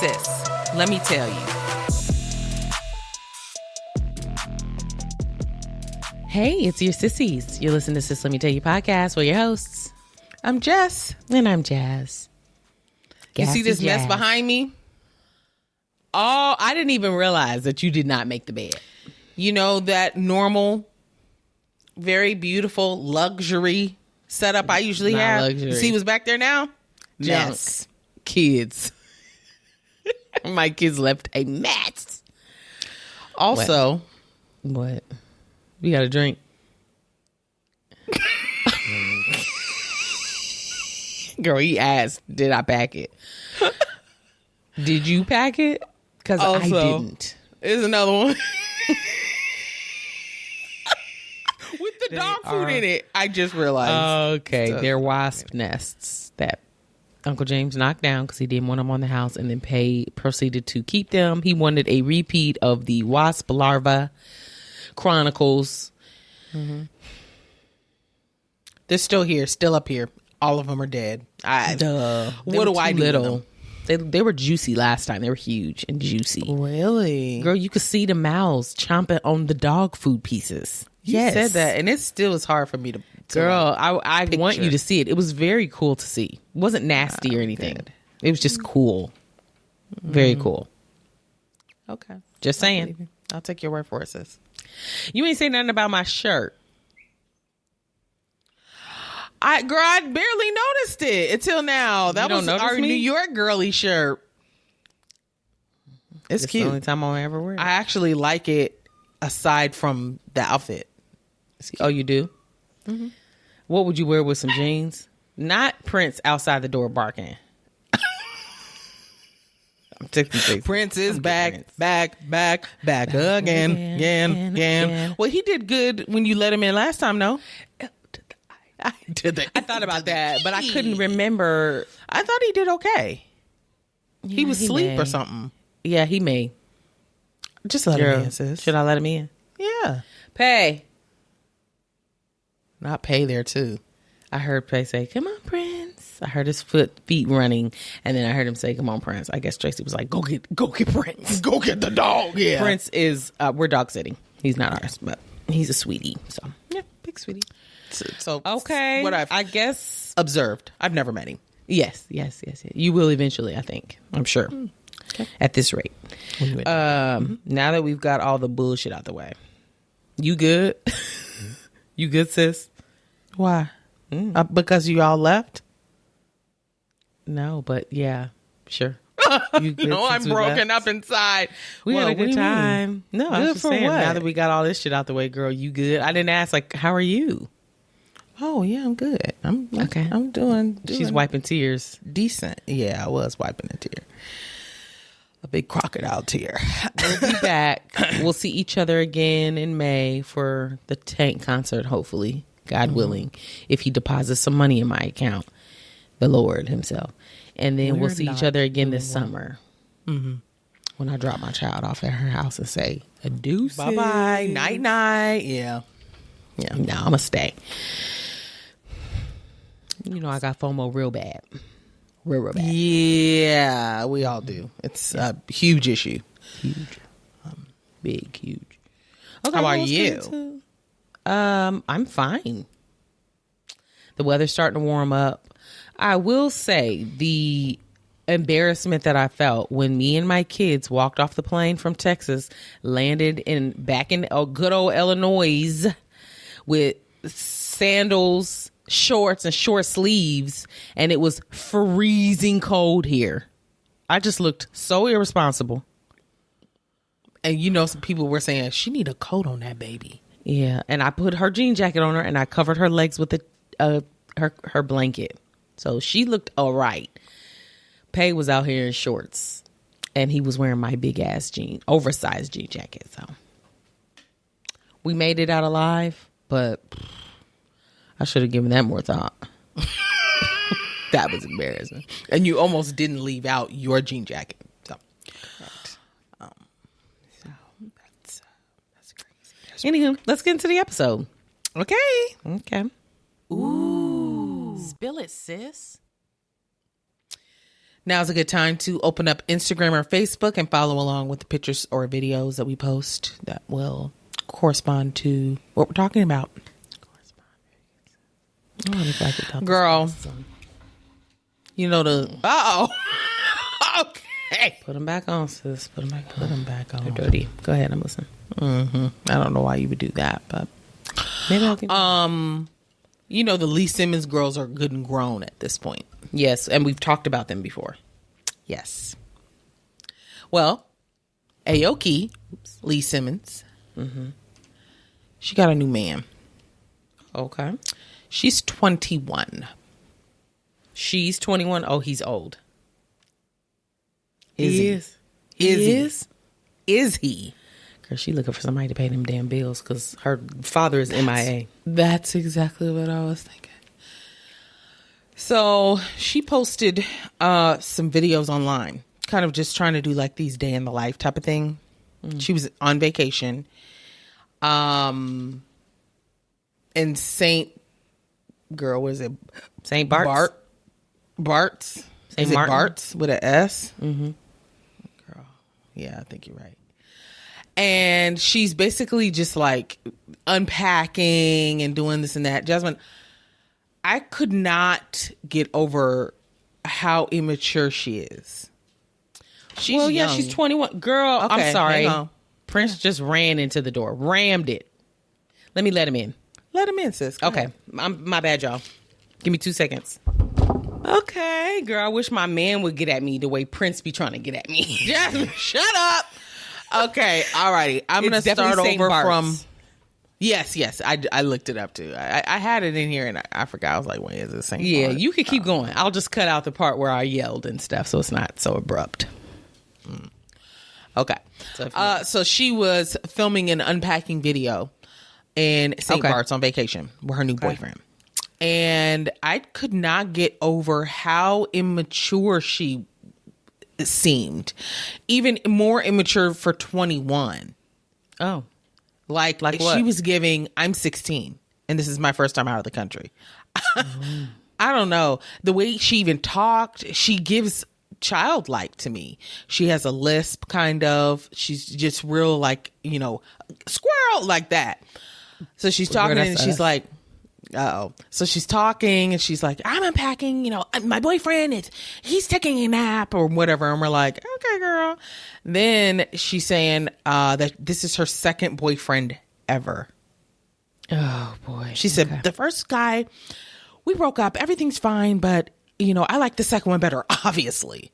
sis, let me tell you. Hey, it's your sissies. You're listening to Sis Let Me Tell You podcast. We're your hosts. I'm Jess. And I'm Jazz. You see this mess behind me? Oh, I didn't even realize that you did not make the bed. You know that normal, very beautiful luxury setup I usually Not have? luxury. You see what's back there now? Junk. Mess. Kids. My kids left a mess. Also, What? We got a drink. Girl, he asked, did I pack it? Did you pack it? Because I didn't. There's another one. With the dog food in it. I just realized. Okay, So- they're wasp nests that Uncle James knocked down because he didn't want them on the house, and then proceeded to keep them. He wanted a repeat of the Wasp Larva Chronicles. Mm-hmm. They're still here, still up here. All of them are dead. What do I do with them? They were juicy last time. They were huge and juicy. Really? Girl, you could see the mouths chomping on the dog food pieces. You said that, and it still is hard for me to Girl, I want picture. you to see it. It was very cool to see. It wasn't nasty or anything. good. It was just cool. Very cool. Okay. Just saying. I'll take your word for it, sis. You ain't saying nothing about my shirt. I barely noticed it until now. That You was don't notice our me? New York girly shirt. It's It's cute. the only time I'll ever wear it. I actually like it aside from the outfit. Oh, you do? Mm-hmm. What would you wear with some jeans? Not Prince outside the door barking. I'm texting. Prince is I'm back, Prince. back again. Well, he did good when you let him in last time, no? I thought about that, but I couldn't remember. I thought he did okay. Yeah, he was asleep may. or something. Yeah, he may. Just let Girl, him in, sis. should I let him in? Yeah. Pay. Not pay there, too. I heard Pay say, "Come on, Prince." I heard his feet running, and then I heard him say, "Come on, Prince." I guess Tracy was like, "Go get Prince. Go get the dog. Yeah. Prince is we're dog sitting. He's not ours, but he's a sweetie. So Yeah, big sweetie. So okay, what I guess observed. I've never met him. yes. You will eventually. I think. I'm sure. Okay. At this rate. Now that we've got all the bullshit out the way, you good? You good, sis? Why? Because you all left? No, but yeah, sure. You good No, I'm since we broken left? up inside. We had a What do good you mean? time. No, I was Good just for saying, what? now that we got all this shit out the way, girl, you good? I didn't ask, like, how are you? Oh, yeah, I'm good. I'm Okay. I'm doing She's wiping tears. decent. Yeah, I was wiping a tear. A big crocodile tear. We'll be back. We'll see each other again in May for the Tank concert, hopefully, God willing, if he deposits some money in my account, the Lord himself. And then we'll see each other again this summer when I drop my child off at her house and say, adieu. Bye-bye. Night-night. Yeah. Yeah. No, I'm going to stay. You know, I got FOMO real bad. Real bad. Yeah, we all do. It's a huge issue. Huge. Big, huge. Okay, How are let's you? get into- I'm fine. The weather's starting to warm up. I will say the embarrassment that I felt when me and my kids walked off the plane from Texas, landed back in good old Illinois with sandals, shorts, and short sleeves, and it was freezing cold here. I just looked so irresponsible. And you know, some people were saying, she need a coat on that baby. Yeah, and I put her jean jacket on her, and I covered her legs with her blanket, so she looked all right. Pay was out here in shorts, and he was wearing my big ass oversized jean jacket. So we made it out alive, but I should have given that more thought. That was embarrassing. And you almost didn't leave out your jean jacket. So, that's crazy. Anywho, let's get into the episode. Okay. Okay. Ooh. Spill it, sis. Now's a good time to open up Instagram or Facebook and follow along with the pictures or videos that we post that will correspond to what we're talking about. Girl, you know the... Okay. Put them back on, sis. Put them back on. They're dirty. Go ahead, I'm listening. I don't know why you would do that, but... Maybe I'll get you know the Lee Simmons girls are good and grown at this point. Yes, and we've talked about them before. Yes. Well, Aoki Lee Simmons, she got a new man. Okay. She's 21. She's 21. Oh, he's old. Is he? Girl, she looking for somebody to pay them damn bills because her father is MIA. That's exactly what I was thinking. So she posted some videos online, kind of just trying to do like these day in the life type of thing. She was on vacation in St. St. Bart's? Bart's? St. Is it Martin? Bart's with an S? Mm-hmm. Girl, yeah, I think you're right. And she's basically just like unpacking and doing this and that. Jasmine, I could not get over how immature she is. She's young. Yeah, she's 21. Girl, Okay, I'm sorry. hang on. Prince just ran into the door. Rammed it. Let me let him in. Let him in, sis. Go Okay. ahead. My bad, y'all. Give me 2 seconds. Okay, girl, I wish my man would get at me the way Prince be trying to get at me. Jasmine, shut up. Okay, alrighty. I'm going to It's definitely start St. over Bart's. from... Yes. I looked it up too. I had it in here and I forgot. I was like, wait, is it St. Yeah, Bart's? you could keep going. I'll just cut out the part where I yelled and stuff so it's not so abrupt. Okay. So she was filming an unpacking video in St. Bart's on vacation with her new boyfriend. And I could not get over how immature she seemed. Even more immature for 21. Oh. Like what? She was giving, I'm 16 and this is my first time out of the country. I don't know. The way she even talked, she gives childlike to me. She has a lisp kind of. She's just real like, squirrel like that. So she's talking and she's like, so she's talking and she's like, I'm unpacking, my boyfriend he's taking a nap or whatever. And we're like, okay, girl. Then she's saying that this is her second boyfriend ever. Oh, boy. She said, the first guy, we broke up. Everything's fine. But, I like the second one better, obviously.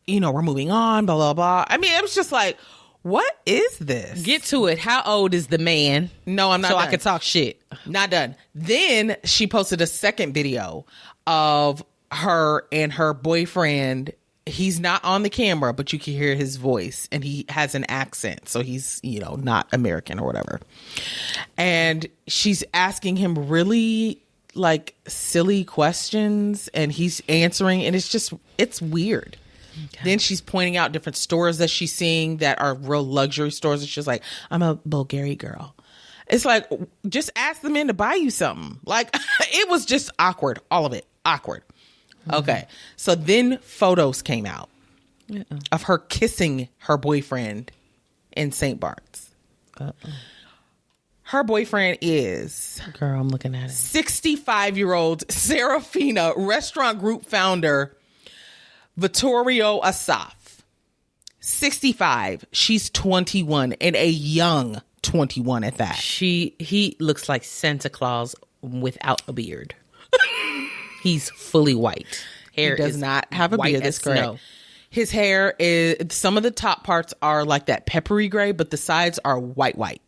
We're moving on, blah, blah, blah. I mean, it was just like, what is this? Get to it. How old is the man? No, I'm not so done. I could talk shit. Not done. Then she posted a second video of her and her boyfriend. He's not on the camera, but you can hear his voice and he has an accent. So he's, not American or whatever. And she's asking him really like silly questions and he's answering and it's weird. Okay. Then she's pointing out different stores that she's seeing that are real luxury stores. And she's like, I'm a Bulgari girl. It's like, just ask the men to buy you something. Like, it was just awkward. All of it. Awkward. Okay. So then photos came out of her kissing her boyfriend in St. Bart's. Her boyfriend is... Girl, I'm looking at it. 65-year-old Serafina restaurant group founder Vittorio Asaf. 65. She's 21 and a young 21 at that. He looks like Santa Claus without a beard. He's fully white. Hair He does not have a beard. That's correct. Snow. His hair is, some of the top parts are like that peppery gray, but the sides are white.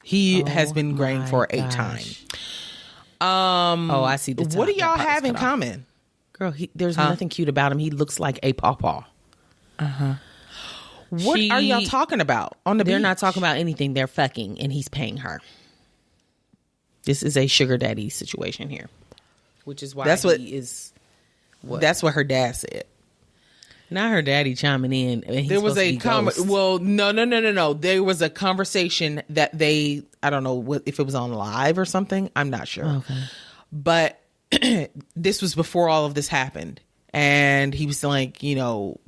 He has been graying for a time. I see the top. What do y'all That part have is in cut off. common? Girl, there's nothing cute about him. He looks like a pawpaw. What are y'all talking about on the They're beach? not talking about anything. They're fucking, and he's paying her. This is a sugar daddy situation here, which is why That's what- he is. That's what her dad said. Not her daddy chiming in. And he's There was supposed a to be ghost. well, no. There was a conversation that I don't know if it was on live or something. I'm not sure. Okay. But this was before all of this happened. And he was like, you know,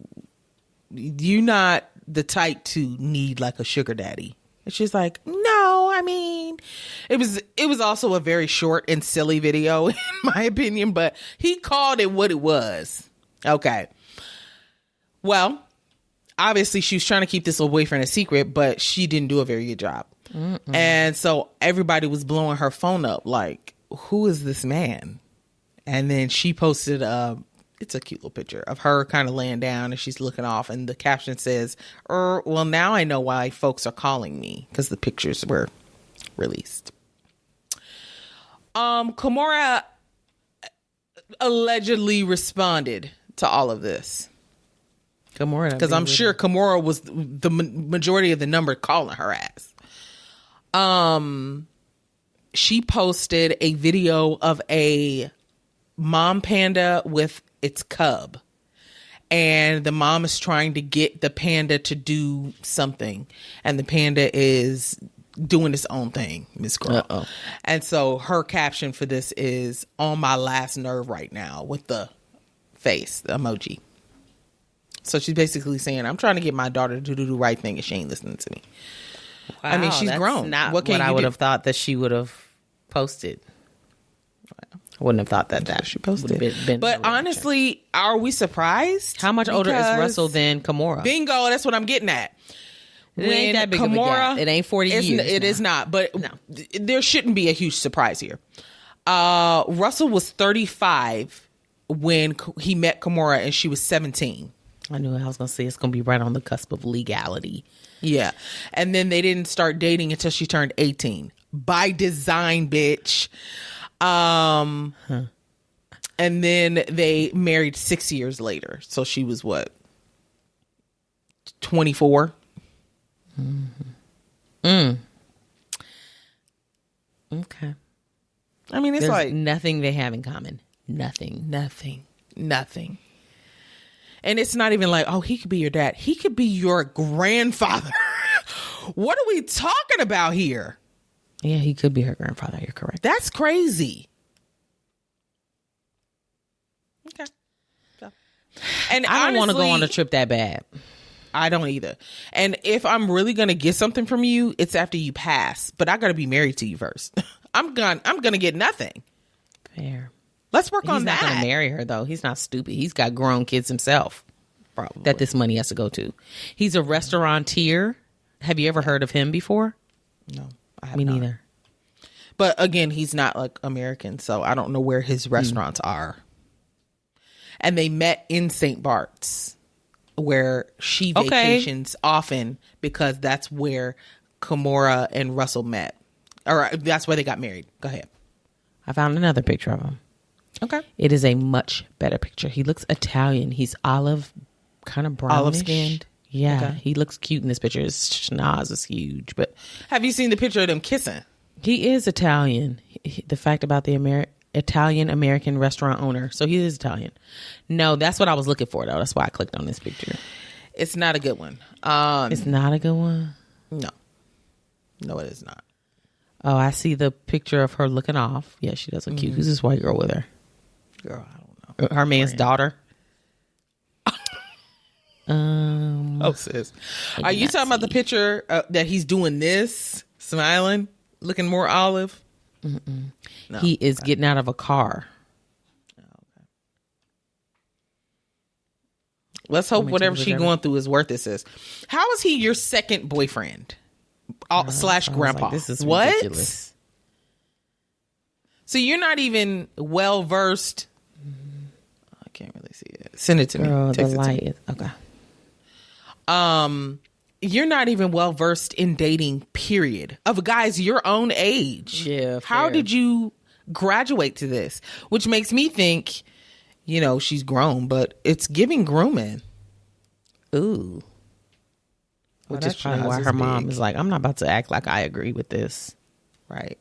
you're not the type to need like a sugar daddy. And she's like, no, I mean, it was also a very short and silly video in my opinion, but he called it what it was. Okay. Well, obviously she was trying to keep this little boyfriend a secret, but she didn't do a very good job. And so everybody was blowing her phone up like, who is this man? And then she posted it's a cute little picture of her kind of laying down and she's looking off, and the caption says, well, now I know why folks are calling me, because the pictures were released. Kimora allegedly responded to all of this. Kimora, because I'm sure Kimora was the majority of the number calling her ass. She posted a video of a mom panda with its cub, and the mom is trying to get the panda to do something, and the panda is doing its own thing, Miss Girl. Uh-oh. And so her caption for this is on my last nerve right now, with the face, the emoji. So she's basically saying, I'm trying to get my daughter to do the right thing and she ain't listening to me. Wow, I mean, she's grown. Not what I would have thought that she would have posted. I wouldn't have thought that she posted. Been but honestly, are we surprised? How much older is Russell than Kimora? Bingo, that's what I'm getting at. It ain't that big of a gap. It ain't 40 years. It is not, but no. There shouldn't be a huge surprise here. Russell was 35 when he met Kimora, and she was 17. I knew I was going to say it's going to be right on the cusp of legality. Yeah. And then they didn't start dating until she turned 18. By design, bitch. And then they married 6 years later. So she was what? 24? Okay. I mean, it's like nothing they have in common. Nothing. And it's not even like, oh, he could be your dad. He could be your grandfather. What are we talking about here? Yeah, he could be her grandfather. You're correct. That's crazy. Okay. And I don't want to go on a trip that bad. I don't either. And if I'm really going to get something from you, it's after you pass. But I got to be married to you first. I'm going to get nothing. Fair. Let's work on that. He's not going to marry her, though. He's not stupid. He's got grown kids himself. Probably. That this money has to go to. He's a restaurateur. Have you ever heard of him before? No, I have Me not. neither. But again, he's not like American, so I don't know where his restaurants are. And they met in St. Bart's, where she vacations often, because that's where Kimora and Russell met. Or that's where they got married. Go ahead. I found another picture of him. Okay. It is a much better picture. He looks Italian. He's olive, kind of brownish. Olive skinned. Yeah. Okay. He looks cute in this picture. His schnoz is huge. But have you seen the picture of them kissing? He is Italian. The fact about the Italian-American restaurant owner. So he is Italian. No, that's what I was looking for, though. That's why I clicked on this picture. It's not a good one. It's not a good one? No. No, it is not. Oh, I see the picture of her looking off. Yeah, she does look cute. Who's this white girl with her? Girl, I don't know. Her man's daughter. Oh, sis. Are you talking about the picture that he's doing this, smiling, looking more olive? No, he is getting out of a car. Oh, okay. Let's hope whatever she's going through is worth it, sis. How is he your second boyfriend? Slash grandpa? Like, this is what? ridiculous. So you're not even well versed. I can't really see it. Send it to me. Text the light is okay. You're not even well versed in dating, period, of guys your own age. Yeah. How did you graduate to this? Which makes me think, she's grown, but it's giving grooming. Ooh. Which is probably why her mom is like, I'm not about to act like I agree with this. Right.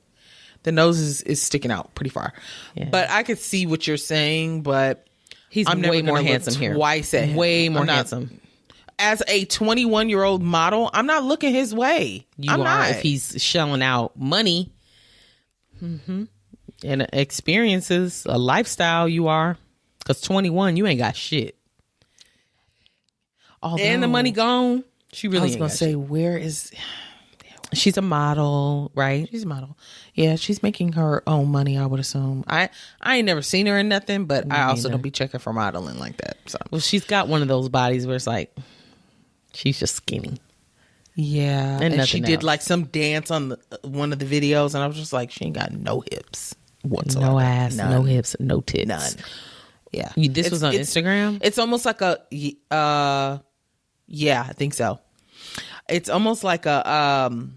The nose is sticking out pretty far. Yeah. But I could see what you're saying, but he's way more handsome here. Twice at him. Way more handsome. As a 21-year-old model, I'm not looking his way. I'm not. If he's shelling out money and experiences, a lifestyle, you are. Because 21, you ain't got shit. Although, And the money gone. She really I was ain't going got to say, shit. where is... She's a model, right? She's a model. Yeah, she's making her own money, I would assume. I ain't never seen her in nothing, but I also don't be checking for modeling like that. So. Well, she's got one of those bodies where it's like, she's just skinny. Yeah. And she nothing did else. like some dance on one of the videos, and I was just like, she ain't got no hips whatsoever. No ass, None. no hips, no tits. None. Yeah. This was on Instagram? It's almost like a, yeah, I think so. It's almost like a,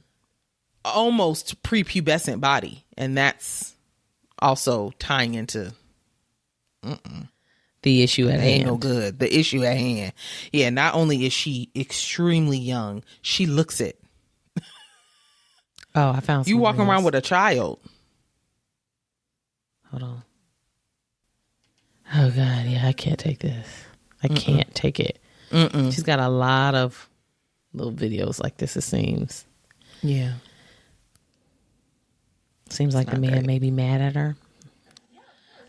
almost prepubescent body. And that's also tying into The issue at ain't hand. no good. The issue at hand. Yeah, not only is she extremely young, she looks it. Oh, I found some You walking reels. around with a child. Hold on. Oh, God. Yeah, I can't take this. I can't take it. She's got a lot of little videos like this, it seems. Yeah. Seems like the man may be mad at her.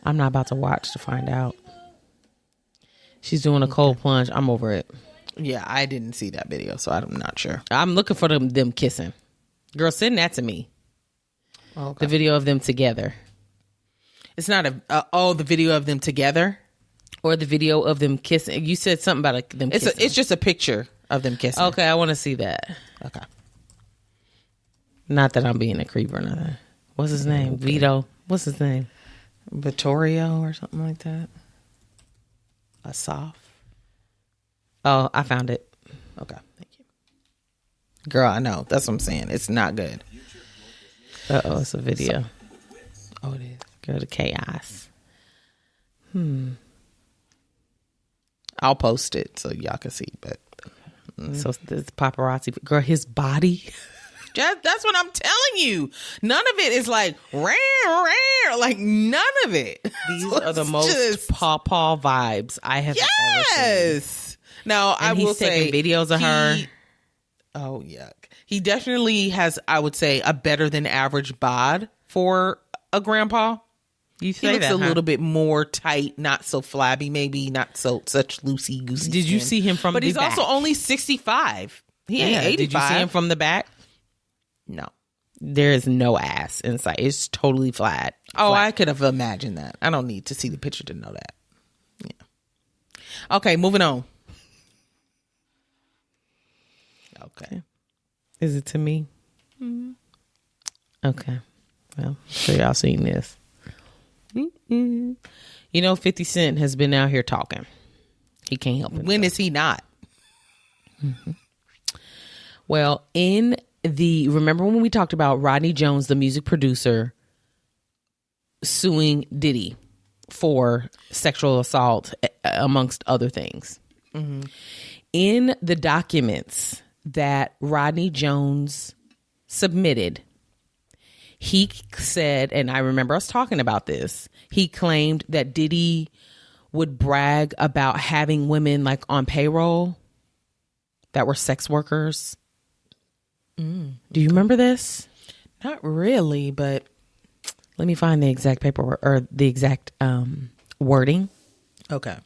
I'm not about to watch to find out. She's doing a cold plunge. I'm over it. Yeah, I didn't see that video, so I'm not sure. I'm looking for them kissing. Girl, send that to me. Okay. The video of them together. It's not the video of them together? Or the video of them kissing. You said something about them kissing. It's just a picture of them kissing. Okay, I want to see that. Okay. Not that I'm being a creep or nothing. What's his name? Okay. Vito. What's his name? Vittorio or something like that. Asaf. Oh, I found it. Okay, thank you. Girl, I know. That's what I'm saying. It's not good. Uh-oh, it's a video. Oh, it is. Girl, the chaos. I'll post it so y'all can see, but So this paparazzi. Girl, his body. that's what I'm telling you. None of it is like rare, like none of it. These So are the it's most just- paw vibes I have ever seen. Yes. Now I And will he's say taking videos of her. Oh yuck. He definitely has, I would say, a better than average bod for a grandpa. You He say looks that, a huh? little bit more tight, not so flabby, maybe not so such loosey goosey. Did you see him from But the he's back? also only 65. He ain't Yeah. 85. Did you see him from the back? No. There is no ass inside. It's totally flat. Oh, Flat. I could have imagined that. I don't need to see the picture to know that. Yeah. Okay, moving on. Okay. Is it to me? Okay. Well, sure y'all seen this. You know, 50 Cent has been out here talking. He can't help it. When is he not? Well, remember when we talked about Rodney Jones, the music producer, suing Diddy for sexual assault, amongst other things. In the documents that Rodney Jones submitted, he said, and I remember us talking about this, he claimed that Diddy would brag about having women like on payroll that were sex workers. Do you remember this? Not really, but Let me find the exact paperwork or the exact wording. okay.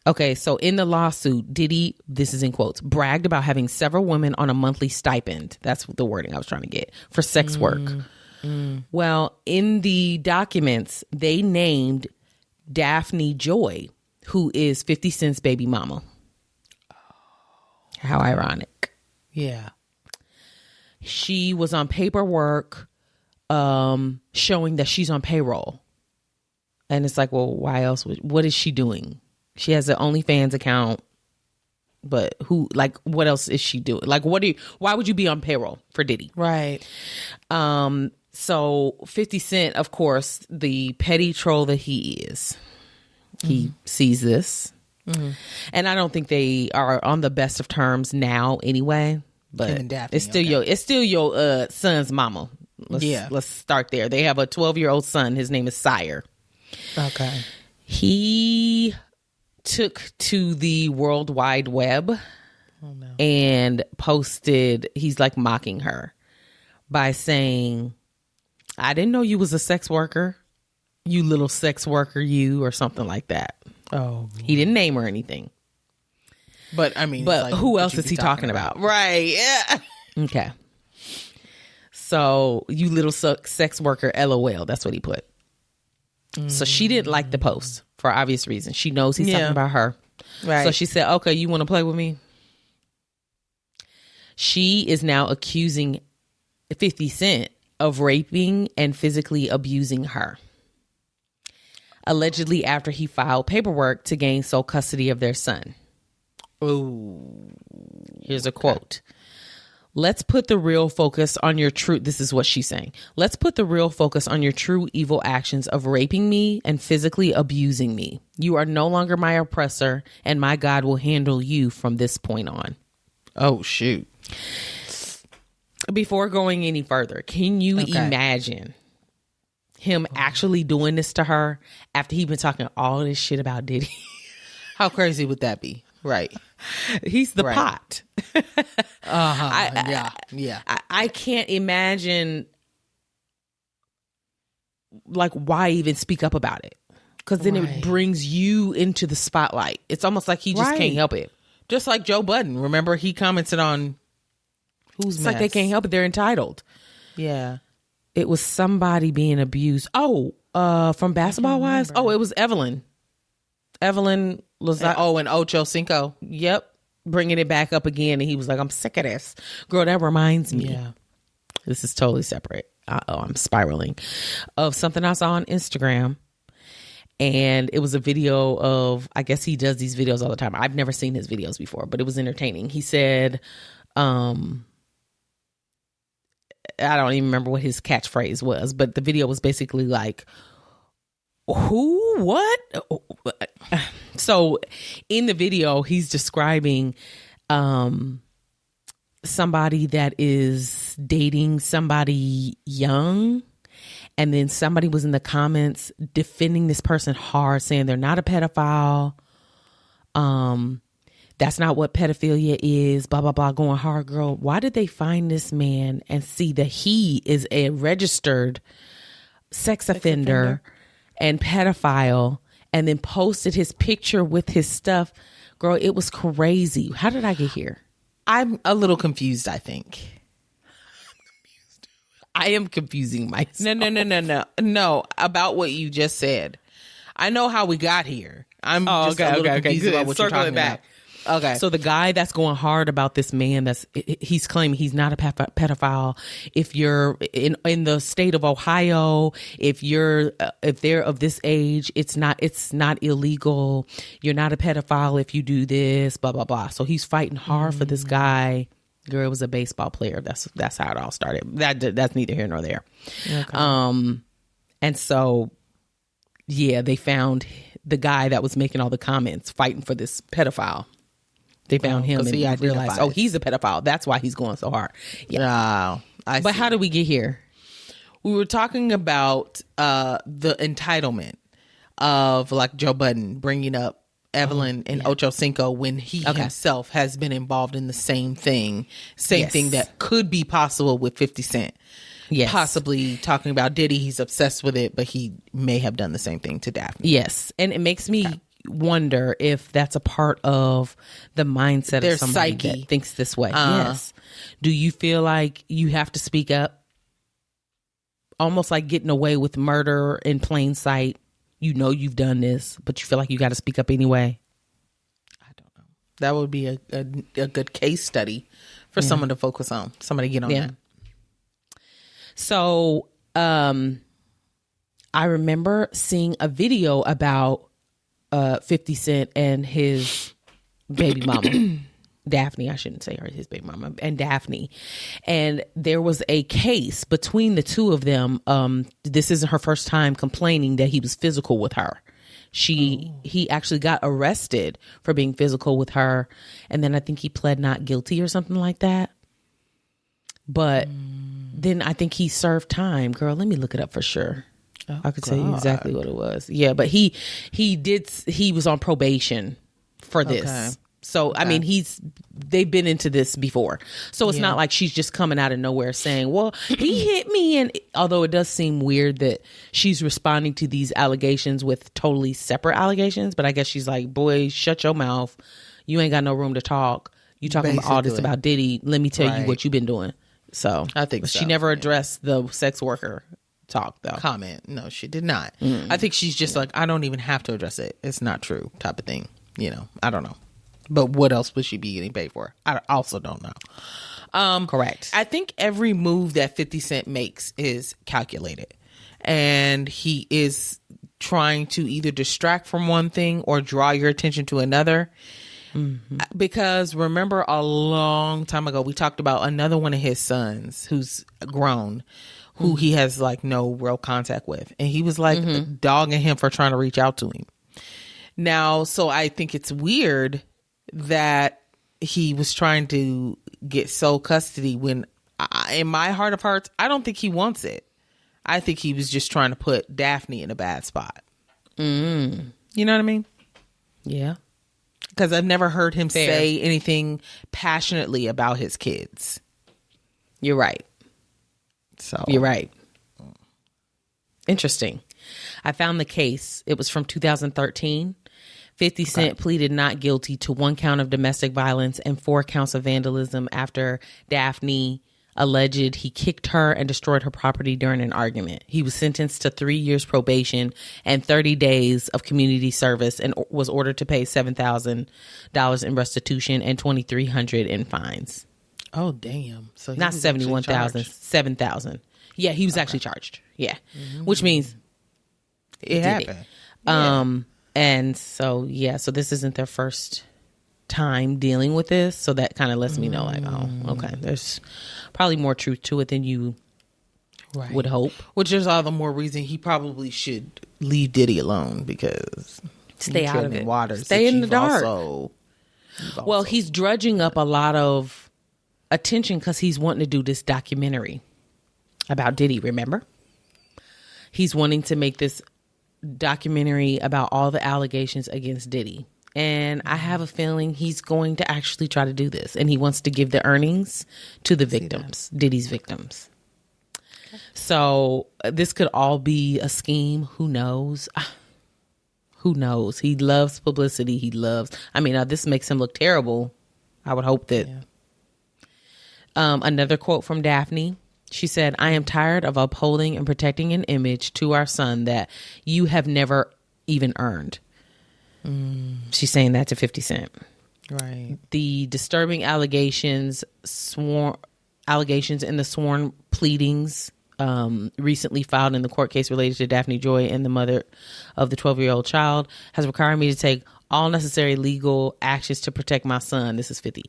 Okay, so in the lawsuit, Diddy, this is in quotes, bragged about having several women on a monthly stipend. That's the wording I was trying to get for sex work. Well, in the documents, they named Daphne Joy, who is 50 Cent's baby mama. How ironic. Yeah. She was on paperwork showing that she's on payroll. And it's like, well, why else? What is she doing? She has an OnlyFans account, but what else is she doing? Like, why would you be on payroll for Diddy? Right. So 50 Cent, of course, the petty troll that he is, he sees this. And I don't think they are on the best of terms now anyway, but Him and Daphne, it's still your son's mama. Let's start there. They have a 12-year-old son. His name is Sire. Okay. He took to the World Wide Web and posted, he's like mocking her by saying, I didn't know you was a sex worker. You little sex worker, you, or something like that. Oh, he didn't name her anything. But I mean, but who else is he talking about? Right. Yeah. Okay. So, you little sex worker, LOL. That's what he put. So she didn't like the post for obvious reasons. She knows he's talking about her. Right. So she said, okay, you want to play with me? She is now accusing 50 Cent of raping and physically abusing her. Allegedly after he filed paperwork to gain sole custody of their son. Oh. Here's a quote. Let's put the real focus on your true... This is what she's saying. Let's put the real focus on your true evil actions of raping me and physically abusing me. You are no longer my oppressor, and my God will handle you from this point on. Oh, shoot. Before going any further, can you imagine him actually doing this to her after he'd been talking all this shit about Diddy? How crazy would that be? Right. He's the pot. Yeah. I can't imagine, like, why even speak up about it? Because then it brings you into the spotlight. It's almost like he just can't help it. Just like Joe Budden. Remember, he commented on who's It's like they can't help it. They're entitled. Yeah. It was somebody being abused. Oh, from Basketball Wives? Oh, it was Evelyn. Evelyn Lozano. And Ocho Cinco. Yep. Bringing it back up again. And he was like, I'm sick of this. Girl, that reminds me. Yeah. This is totally separate. I'm spiraling. Of something I saw on Instagram. And it was a video of, I guess he does these videos all the time. I've never seen his videos before, but it was entertaining. He said, I don't even remember what his catchphrase was, but the video was basically like, who, what? So in the video, he's describing somebody that is dating somebody young. And then somebody was in the comments defending this person hard, saying they're not a pedophile. That's not what pedophilia is, blah, blah, blah, going hard. Girl, why did they find this man and see that he is a registered sex offender and pedophile, and then posted his picture with his stuff? Girl, it was crazy. How did I get here? I'm a little confused, I think. I am confusing myself. No, about what you just said. I know how we got here. I'm just a little confused about what you're talking about. Okay. So the guy that's going hard about this man, he's claiming he's not a pedophile. If you're in the state of Ohio, if they're of this age, it's not illegal. You're not a pedophile if you do this, blah, blah, blah. So he's fighting hard for this guy. Girl, it was a baseball player. That's how it all started. That's neither here nor there. Okay. And so, yeah, they found the guy that was making all the comments fighting for this pedophile. They found him and realized, he's a pedophile. That's why he's going so hard. Yeah. But how did we get here? We were talking about the entitlement of, like, Joe Budden bringing up Evelyn and Ocho Cinco when he himself has been involved in the same thing that could be possible with 50 Cent. Yes. Possibly talking about Diddy. He's obsessed with it, but he may have done the same thing to Daphne. Yes. And it makes me wonder if that's a part of the mindset Their of somebody psyche that thinks this way. Yes. Do you feel like you have to speak up? Almost like getting away with murder in plain sight. You know you've done this, but you feel like you got to speak up anyway. I don't know. That would be a good case study for someone to focus on. Somebody get on that. So I remember seeing a video about 50 Cent and his baby mama. Daphne, I shouldn't say her, his baby mama, and Daphne. And there was a case between the two of them. This isn't her first time complaining that he was physical with her. He actually got arrested for being physical with her. And then I think he pled not guilty or something like that. But then I think he served time. Girl, let me look it up for sure. I could tell you exactly what it was. Yeah, but he was on probation for this. Okay. So, I mean, they've been into this before. So it's not like she's just coming out of nowhere saying, well, he hit me. And although it does seem weird that she's responding to these allegations with totally separate allegations, but I guess she's like, boy, shut your mouth. You ain't got no room to talk. You talking about all this about Diddy. Let me tell you what you've been doing. So I think she never addressed the sex worker talk though. Comment. No, she did not. I think she's just like, I don't even have to address it. It's not true type of thing. You know, I don't know. But what else would she be getting paid for? I also don't know. Correct. I think every move that 50 Cent makes is calculated. And he is trying to either distract from one thing or draw your attention to another. Mm-hmm. Because remember a long time ago, we talked about another one of his sons who's grown, who he has like no real contact with. And he was like dogging him for trying to reach out to him. Now, so I think it's weird that he was trying to get sole custody when in my heart of hearts, I don't think he wants it. I think he was just trying to put Daphne in a bad spot. You know what I mean? Yeah. Because I've never heard him say anything passionately about his kids. You're right. So you're right. Interesting. I found the case. It was from 2013. 50 Cent pleaded not guilty to 1 count of domestic violence and 4 counts of vandalism after Daphne alleged he kicked her and destroyed her property during an argument. He was sentenced to 3 years probation and 30 days of community service and was ordered to pay $7,000 in restitution and $2,300 in fines. Oh, damn. So not 71,000, 7,000. Yeah, he was actually charged. Yeah. Which means it happened. And so, so this isn't their first time dealing with this. So that kind of lets me know, like, oh, okay, there's probably more truth to it than you would hope. Which is all the more reason he probably should leave Diddy alone, because stay out of it. Waters stay in the dark. Well, he's drudging up a lot of attention because he's wanting to do this documentary about Diddy, remember? He's wanting to make this documentary about all the allegations against Diddy. And I have a feeling he's going to actually try to do this. And he wants to give the earnings to the victims, Diddy's victims. So this could all be a scheme. Who knows? Who knows? He loves publicity. This makes him look terrible. I would hope that. Another quote from Daphne. She said, I am tired of upholding and protecting an image to our son that you have never even earned. She's saying that to 50 Cent. Right. The disturbing allegations in the sworn pleadings recently filed in the court case related to Daphne Joy and the mother of the 12-year-old child has required me to take all necessary legal actions to protect my son. This is 50.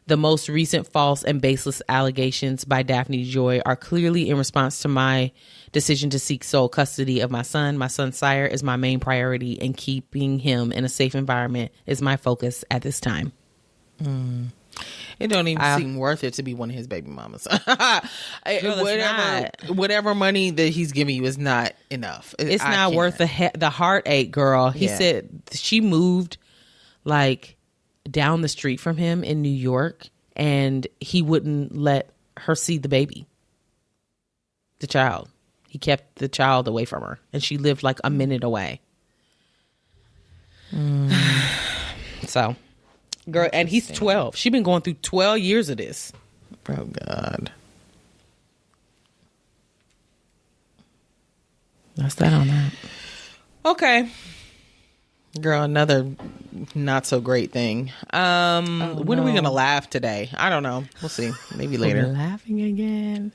The most recent false and baseless allegations by Daphne Joy are clearly in response to my decision to seek sole custody of my son. My son's sire is my main priority, and keeping him in a safe environment is my focus at this time. It don't even seem worth it to be one of his baby mamas. Whatever money that he's giving you is not enough. It's not worth the heartache, girl. He said she moved like down the street from him in New York, and he wouldn't let her see the baby, the child. He kept the child away from her, and she lived like a minute away. So, girl, and he's 12. She's been going through 12 years of this. Oh, God. That's that on that. Okay. Girl, another not so great thing. When are we going to laugh today? I don't know. We'll see. Maybe later. We're laughing again.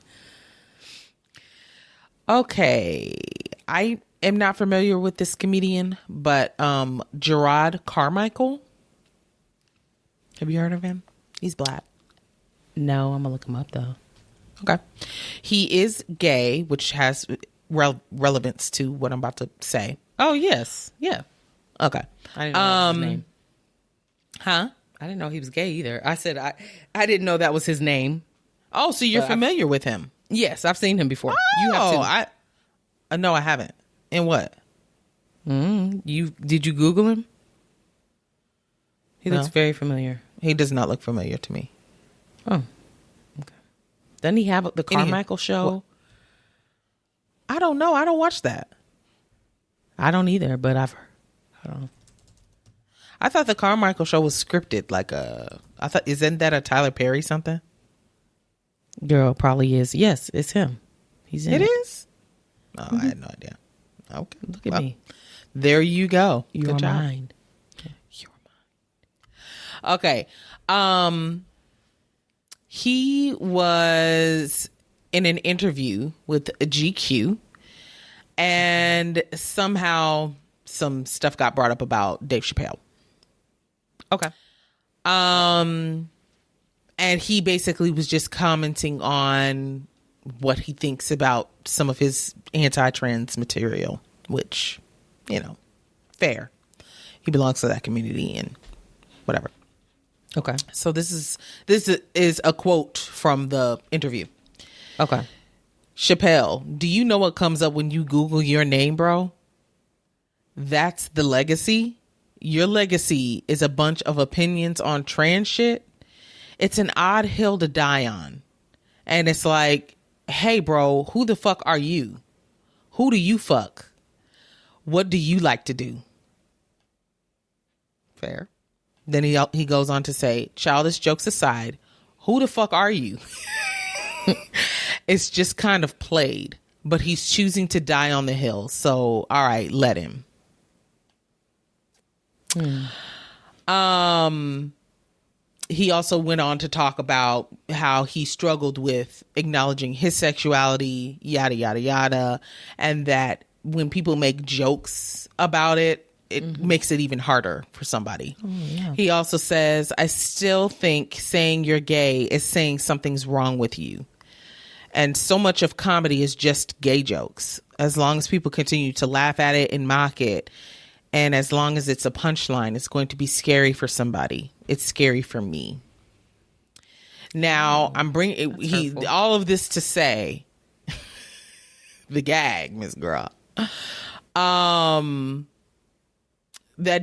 Okay. I am not familiar with this comedian, but Jerrod Carmichael. Have you heard of him? He's black. No, I'm going to look him up, though. Okay. He is gay, which has relevance to what I'm about to say. Oh, yes. Yeah. Okay. I didn't know that was his name. Huh? I didn't know he was gay either. I said I didn't know that was his name. Oh, so you're familiar with him? Yes, I've seen him before. Oh, you have to. No, I haven't. In what? Did you Google him? He looks very familiar. He does not look familiar to me. Oh, okay. Doesn't he have the Carmichael show? What? I don't know. I don't watch that. I don't either, but I've heard. I don't know. I thought the Carmichael show was scripted. Isn't that a Tyler Perry something? Girl, probably is. Yes, it's him. He's in it. It is? Oh, I had no idea. Okay. Look at me. There you go. Your Good job. mind. Your mind. Okay. He was in an interview with GQ, and somehow some stuff got brought up about Dave Chappelle. Okay. And he basically was just commenting on what he thinks about some of his anti-trans material, which, fair. He belongs to that community and whatever. Okay. So this is a quote from the interview. Okay. Chappelle, do you know what comes up when you Google your name, bro? That's the legacy. Your legacy is a bunch of opinions on trans shit. It's an odd hill to die on. And it's like, hey, bro, who the fuck are you? Who do you fuck? What do you like to do? Fair. Then he goes on to say, childish jokes aside, who the fuck are you? It's just kind of played, but he's choosing to die on the hill. So, all right, let him. He also went on to talk about how he struggled with acknowledging his sexuality, yada, yada, yada. And that when people make jokes about it, it makes it even harder for somebody. Oh, yeah. He also says, I still think saying you're gay is saying something's wrong with you. And so much of comedy is just gay jokes. As long as people continue to laugh at it and mock it, and as long as it's a punchline, it's going to be scary for somebody. It's scary for me. Now, I'm bringing all of this to say, the gag, Miss Girl, that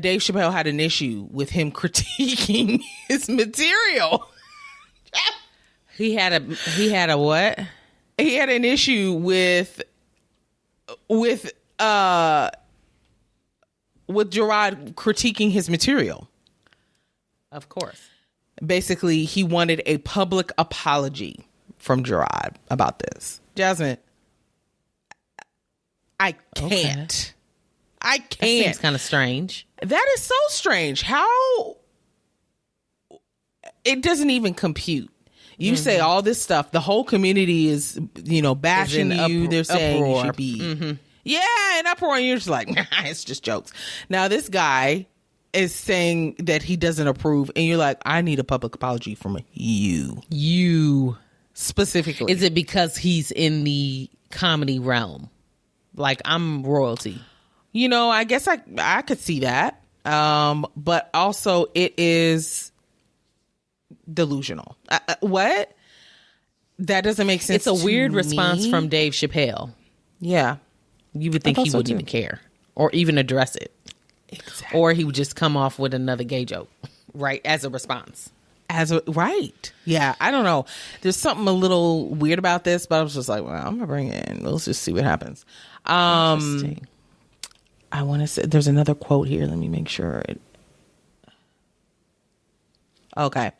Dave Chappelle had an issue with him critiquing his material. He had a what? He had an issue with Jerrod critiquing his material. Of course. Basically, he wanted a public apology from Jerrod about this. Jasmine, I can't. Okay. I can't. That seems kind of strange. That is so strange. How it doesn't even compute. You say all this stuff. The whole community is, bashing you. They're saying you should be, an uproar. And you're just like, nah, it's just jokes. Now this guy is saying that he doesn't approve, and you're like, I need a public apology from you. You specifically. Is it because he's in the comedy realm? Like, I'm royalty. I guess I could see that. But also it is delusional. What? That doesn't make sense. It's a weird response from Dave Chappelle. Yeah. You would think he wouldn't even care or even address it. Exactly. Or he would just come off with another gay joke, right? As a response. Right. Yeah. I don't know. There's something a little weird about this, but I was just like, well, I'm going to bring it in. Let's just see what happens. Interesting. I want to say there's another quote here. Let me make sure. Okay.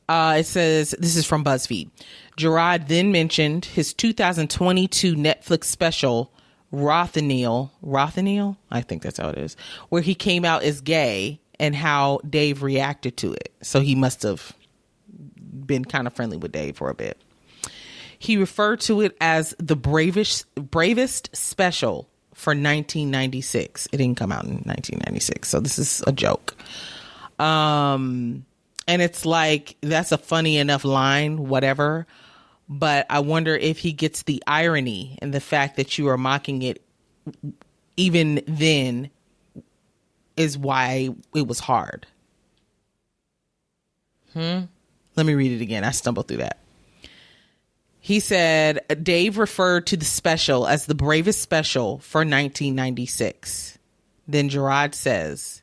It says, this is from BuzzFeed. Jerrod then mentioned his 2022 Netflix special, Rothaniel, I think that's how it is, where he came out as gay and how Dave reacted to it. So he must have been kind of friendly with Dave for a bit. He referred to it as the bravest special for 1996. It didn't come out in 1996, so this is a joke. And it's like, that's a funny enough line, whatever. But I wonder if he gets the irony and the fact that you are mocking it even then is why it was hard. Let me read it again. I stumbled through that. He said, Dave referred to the special as the bravest special for 1996. Then Jerrod says,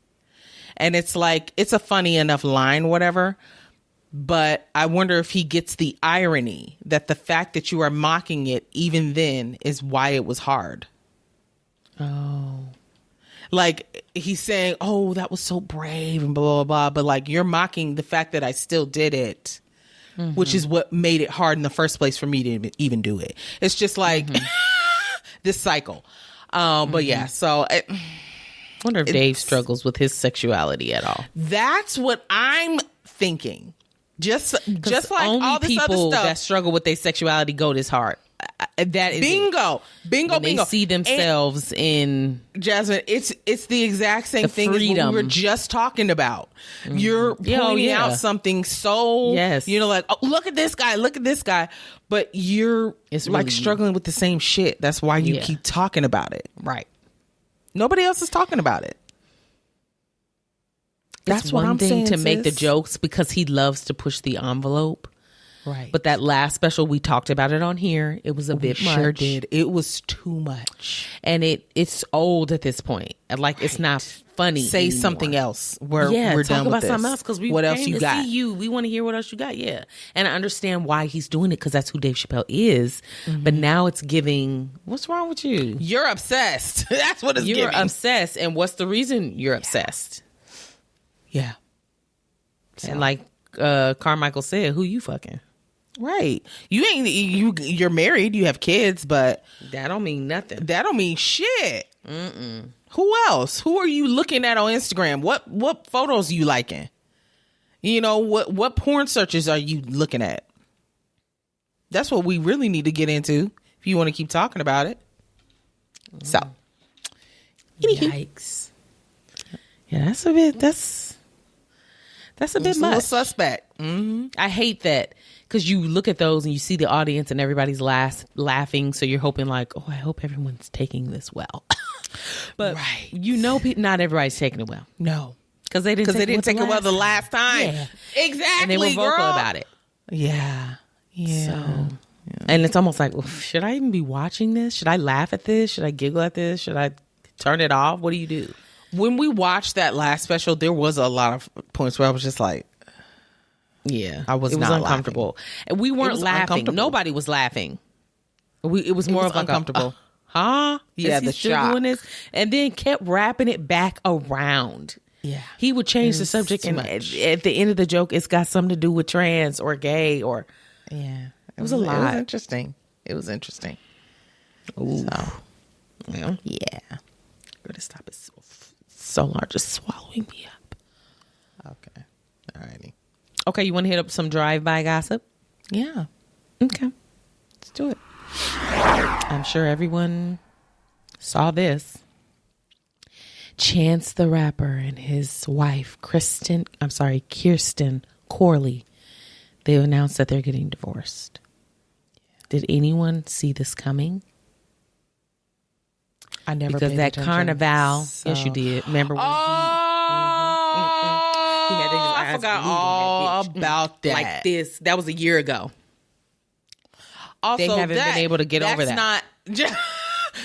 And it's like, it's a funny enough line, whatever. But I wonder if he gets the irony that the fact that you are mocking it even then is why it was hard. Oh. Like, he's saying, oh, that was so brave and blah, blah, blah. But, like, you're mocking the fact that I still did it, which is what made it hard in the first place for me to even do it. It's just like this cycle. But, yeah, so... I wonder if Dave struggles with his sexuality at all. That's what I'm thinking. Just like only all this other people stuff that struggle with their sexuality go this hard. That is bingo. When they see themselves in Jasmine. It's the exact same thing as what we were just talking about. You're pointing out something so like, oh, look at this guy, but you're like struggling with the same shit. That's why you keep talking about it. Right. Nobody else is talking about it. That's what I'm saying. To make the jokes because he loves to push the envelope. Right. But that last special, we talked about it on here. It was a bit much. Sure did. It was too much. And it's old at this point. Like, it's not funny. Say anymore. Something else. We're talk done with about this. something else because we what came else you to got? see you. We want to hear what else you got. Yeah. And I understand why he's doing it because that's who Dave Chappelle is. But now it's giving, what's wrong with you? You're obsessed. That's what it's giving. You're obsessed. And what's the reason you're obsessed? Yeah. So. And like Carmichael said, who you fucking? Right. You're married, you have kids, but that don't mean nothing. That don't mean shit. Who else? Who are you looking at on Instagram? What photos are you liking? You know, what porn searches are you looking at? That's what we really need to get into if you want to keep talking about it. So, yikes. Yeah, that's a bit much. A little suspect. I hate that because you look at those and you see the audience and everybody's laughing. So you're hoping like, oh, I hope everyone's taking this well. But not everybody's taking it well. No, because they didn't take it well the last time. Yeah. Exactly, and they were vocal about it. Yeah. So, and it's almost like, well, should I even be watching this? Should I laugh at this? Should I giggle at this? Should I turn it off? What do you do? When we watched that last special, there was a lot of points where I was just like, I was not uncomfortable. Laughing. We weren't laughing. Nobody was laughing. It was more of like uncomfortable. Huh? Yeah, the shock. Doing this? And then kept wrapping it back around. Yeah. He would change the subject and at the end of the joke, it's got something to do with trans or gay or... Yeah. It was a lot. It was interesting. Ooh. So, well, yeah. I'm going to stop it so large, just swallowing me up. Okay. All righty. Okay, you want to hit up some drive-by gossip? Yeah. Okay. Let's do it. I'm sure everyone saw this. Chance the Rapper and his wife, Kirsten Corley, they've announced that they're getting divorced. Did anyone see this coming? I never because paid that attention. Carnival. So. Yes, you did. Remember when I forgot all about that. Like this. That was a year ago. Also, they haven't been able to get over that.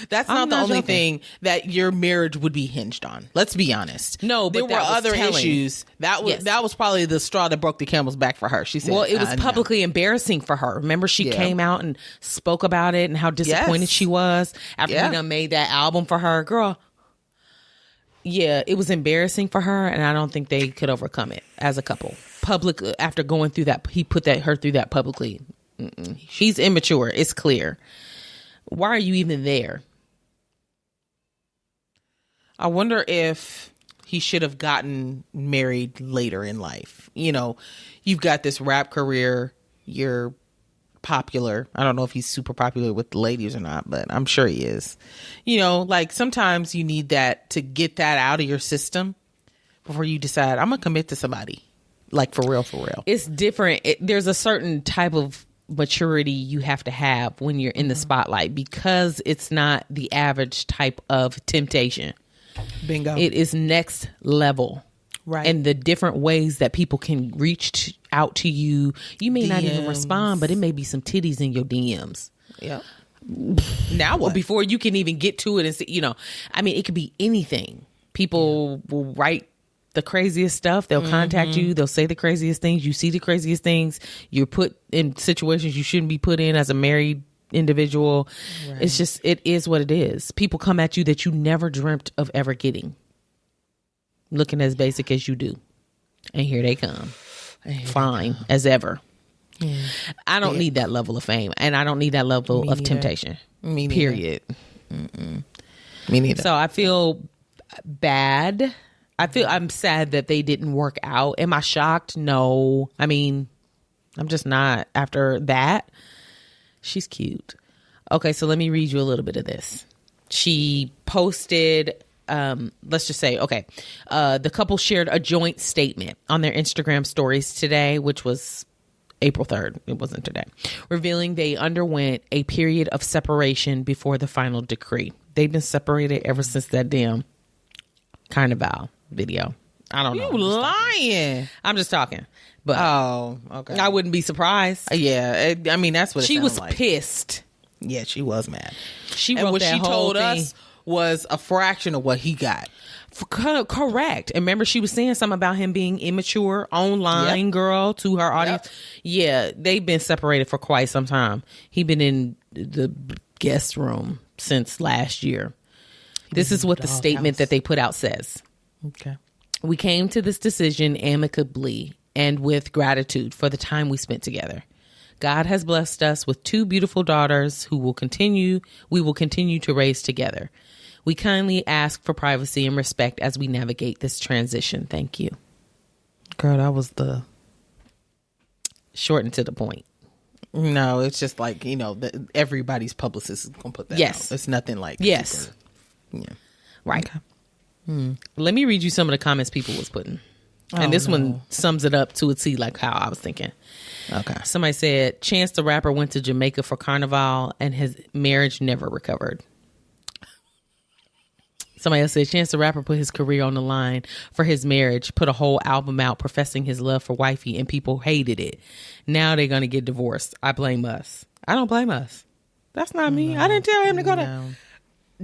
That's not the only thing that your marriage would be hinged on. Let's be honest. No, but there were other issues. That was probably the straw that broke the camel's back for her. She said, "Well, it was publicly embarrassing for her. Remember, she came out and spoke about it and how disappointed she was after he done made that album for her, girl." Yeah, it was embarrassing for her, and I don't think they could overcome it as a couple. After going through that, he put her through that publicly. She's immature. It's clear. Why are you even there? I wonder if he should have gotten married later in life. You know, you've got this rap career. You're popular. I don't know if he's super popular with the ladies or not, but I'm sure he is. You know, like sometimes you need that to get that out of your system before you decide, I'm going to commit to somebody. Like for real, for real. It's different. There's a certain type of maturity you have to have when you're in the spotlight because it's not the average type of temptation. Bingo. It is next level. Right. And the different ways that people can reach out to you. You may not even respond, but it may be some titties in your DMs. Yeah. Now what? Before you can even get to it and see, you know, I mean, it could be anything. People will write the craziest stuff. They'll contact you. They'll say the craziest things. You see the craziest things. You're put in situations you shouldn't be put in as a married individual. Right. It's just, it is what it is. People come at you that you never dreamt of ever getting, looking as basic as you do. And here they come. Fine as ever. Yeah. I don't need that level of fame, and I don't need that level of temptation. Me neither. Period. Me neither. So I feel bad. I'm sad that they didn't work out. Am I shocked? No. I mean, I'm just not. After that, she's cute. Okay, so let me read you a little bit of this. She posted, let's just say, okay, the couple shared a joint statement on their Instagram stories today, which was April 3rd. It wasn't today. Revealing they underwent a period of separation before the final decree. They've been separated ever since that damn Carnival video. I don't know. You lying. I'm just talking. But okay. I wouldn't be surprised. Yeah. I mean, that's what it she was like. Pissed. Yeah, she was mad. She and wrote what that she whole told thing. us was a fraction of what he got. Correct. And remember, she was saying something about him being immature online, girl, to her audience. Yep. Yeah, they've been separated for quite some time. He been in the guest room since last year. This is what the statement that they put out says. Okay. We came to this decision amicably and with gratitude for the time we spent together. God has blessed us with 2 beautiful daughters we will continue to raise together. We kindly ask for privacy and respect as we navigate this transition. Thank you. Girl, that was the short and to the point. No, it's just like, everybody's publicist is going to put that out. It's nothing like yes. Super, yeah. Right. Okay. Let me read you some of the comments people was putting. And this one sums it up to a T, like how I was thinking. Okay. Somebody said, Chance the Rapper went to Jamaica for Carnival and his marriage never recovered. Somebody else said, Chance the Rapper put his career on the line for his marriage, put a whole album out professing his love for wifey, and people hated it. Now they're going to get divorced. I blame us. I don't blame us. That's not me. I didn't tell him to go to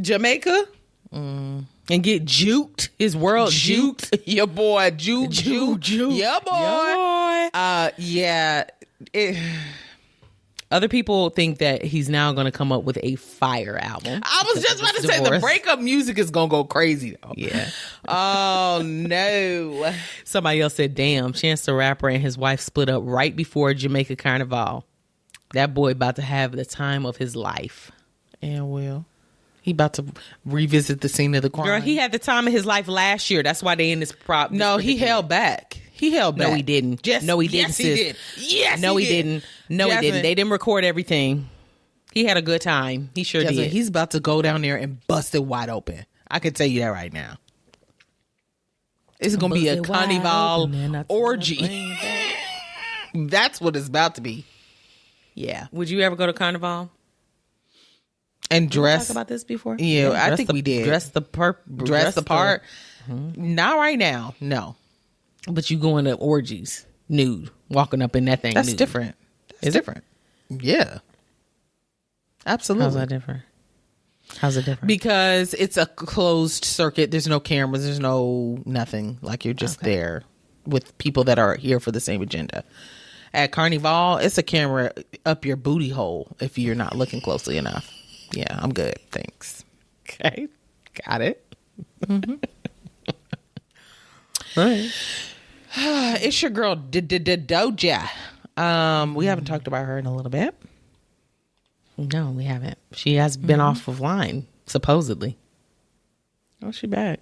Jamaica and get juked. His world juked. Your boy juked. Yeah, boy. Yeah. Other people think that he's now going to come up with a fire album. I was just about to say the breakup music is going to go crazy though. Yeah. Oh no. Somebody else said, damn, Chance the Rapper and his wife split up right before Jamaica Carnival. That boy about to have the time of his life. And will. He about to revisit the scene of the crime. Girl, he had the time of his life last year. That's why they in this problem. No, he held back. No, he didn't. No, he didn't. Yes, he did. Yes, no, he didn't. No, he didn't. They didn't record everything. He had a good time. He sure did. He's about to go down there and bust it wide open. I can tell you that right now. It's going to be a carnival orgy. That's what it's about to be. Yeah. Would you ever go to Carnival? And dress? Did we talk about this before? Yeah, I think we did. Dress the part. Not right now. No. But you going to orgies nude, walking up in that thing. That's nude. different. That's different. Yeah. Absolutely. How's that different? How's it different? Because it's a closed circuit. There's no cameras. There's no nothing. Like you're just there with people that are here for the same agenda. At Carnival, it's a camera up your booty hole if you're not looking closely enough. Yeah, I'm good. Thanks. Okay. Got it. Mm-hmm. All right. It's your girl, Doja. We haven't talked about her in a little bit. No, we haven't. She has been off of line, supposedly. Oh, she back.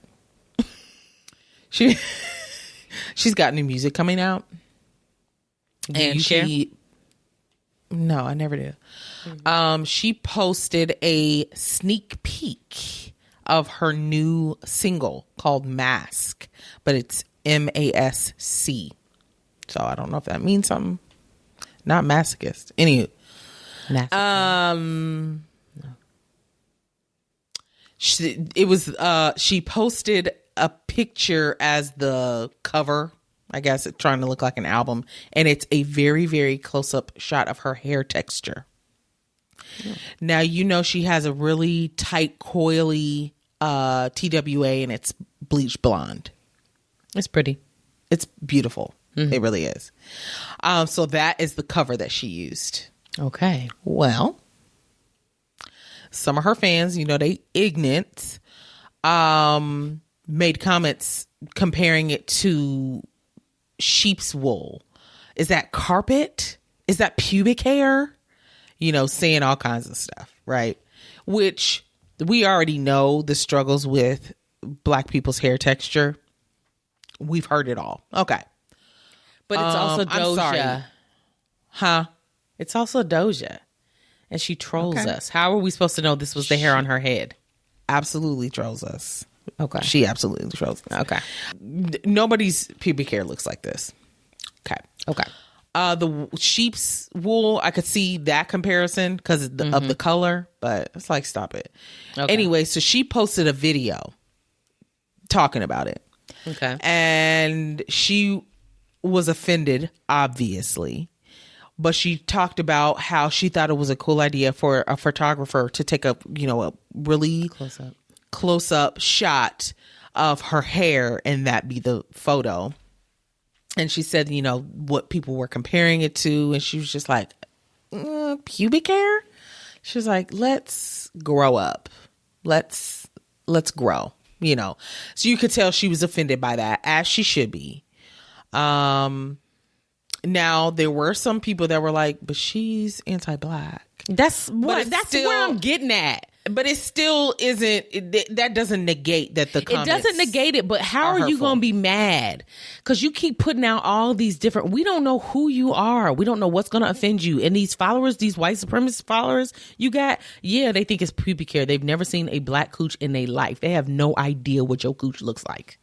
She's got new music coming out. And she... No, I never did. She posted a sneak peek of her new single called Mask, but it's MASC. So I don't know if that means something. Not masochist. Anywho. No. She posted a picture as the cover, I guess, it's trying to look like an album, and it's a very, very close-up shot of her hair texture. Yeah. Now, she has a really tight, coily TWA, and it's bleached blonde. It's pretty. It's beautiful. It really is. So that is the cover that she used. Okay. Well, some of her fans, they ignorant, made comments comparing it to sheep's wool. Is that carpet? Is that pubic hair? Saying all kinds of stuff, right? Which we already know the struggles with Black people's hair texture. We've heard it all. Okay. But it's also Doja. I'm sorry. Huh? It's also Doja. And she trolls us. How are we supposed to know this was the hair on her head? Absolutely trolls us. Okay. She absolutely trolls us. Okay. Nobody's pubic hair looks like this. Okay. Okay. The sheep's wool, I could see that comparison because of the color, but it's like, stop it. Okay. Anyway, so she posted a video talking about it. Okay. And she was offended, obviously. But she talked about how she thought it was a cool idea for a photographer to take a really close up shot of her hair and that be the photo. And she said, what people were comparing it to. And she was just like, pubic hair? She was like, let's grow up. Let's grow, So you could tell she was offended by that, as she should be. Now, there were some people that were like, but she's anti-Black. That's where I'm getting at. But it still isn't, that doesn't negate that the comments. It doesn't negate it, but how are you going to be mad? Because you keep putting out all these different, we don't know who you are. We don't know what's going to offend you. And these followers, these white supremacist followers you got, they think it's pubic hair. They've never seen a Black cooch in their life. They have no idea what your cooch looks like.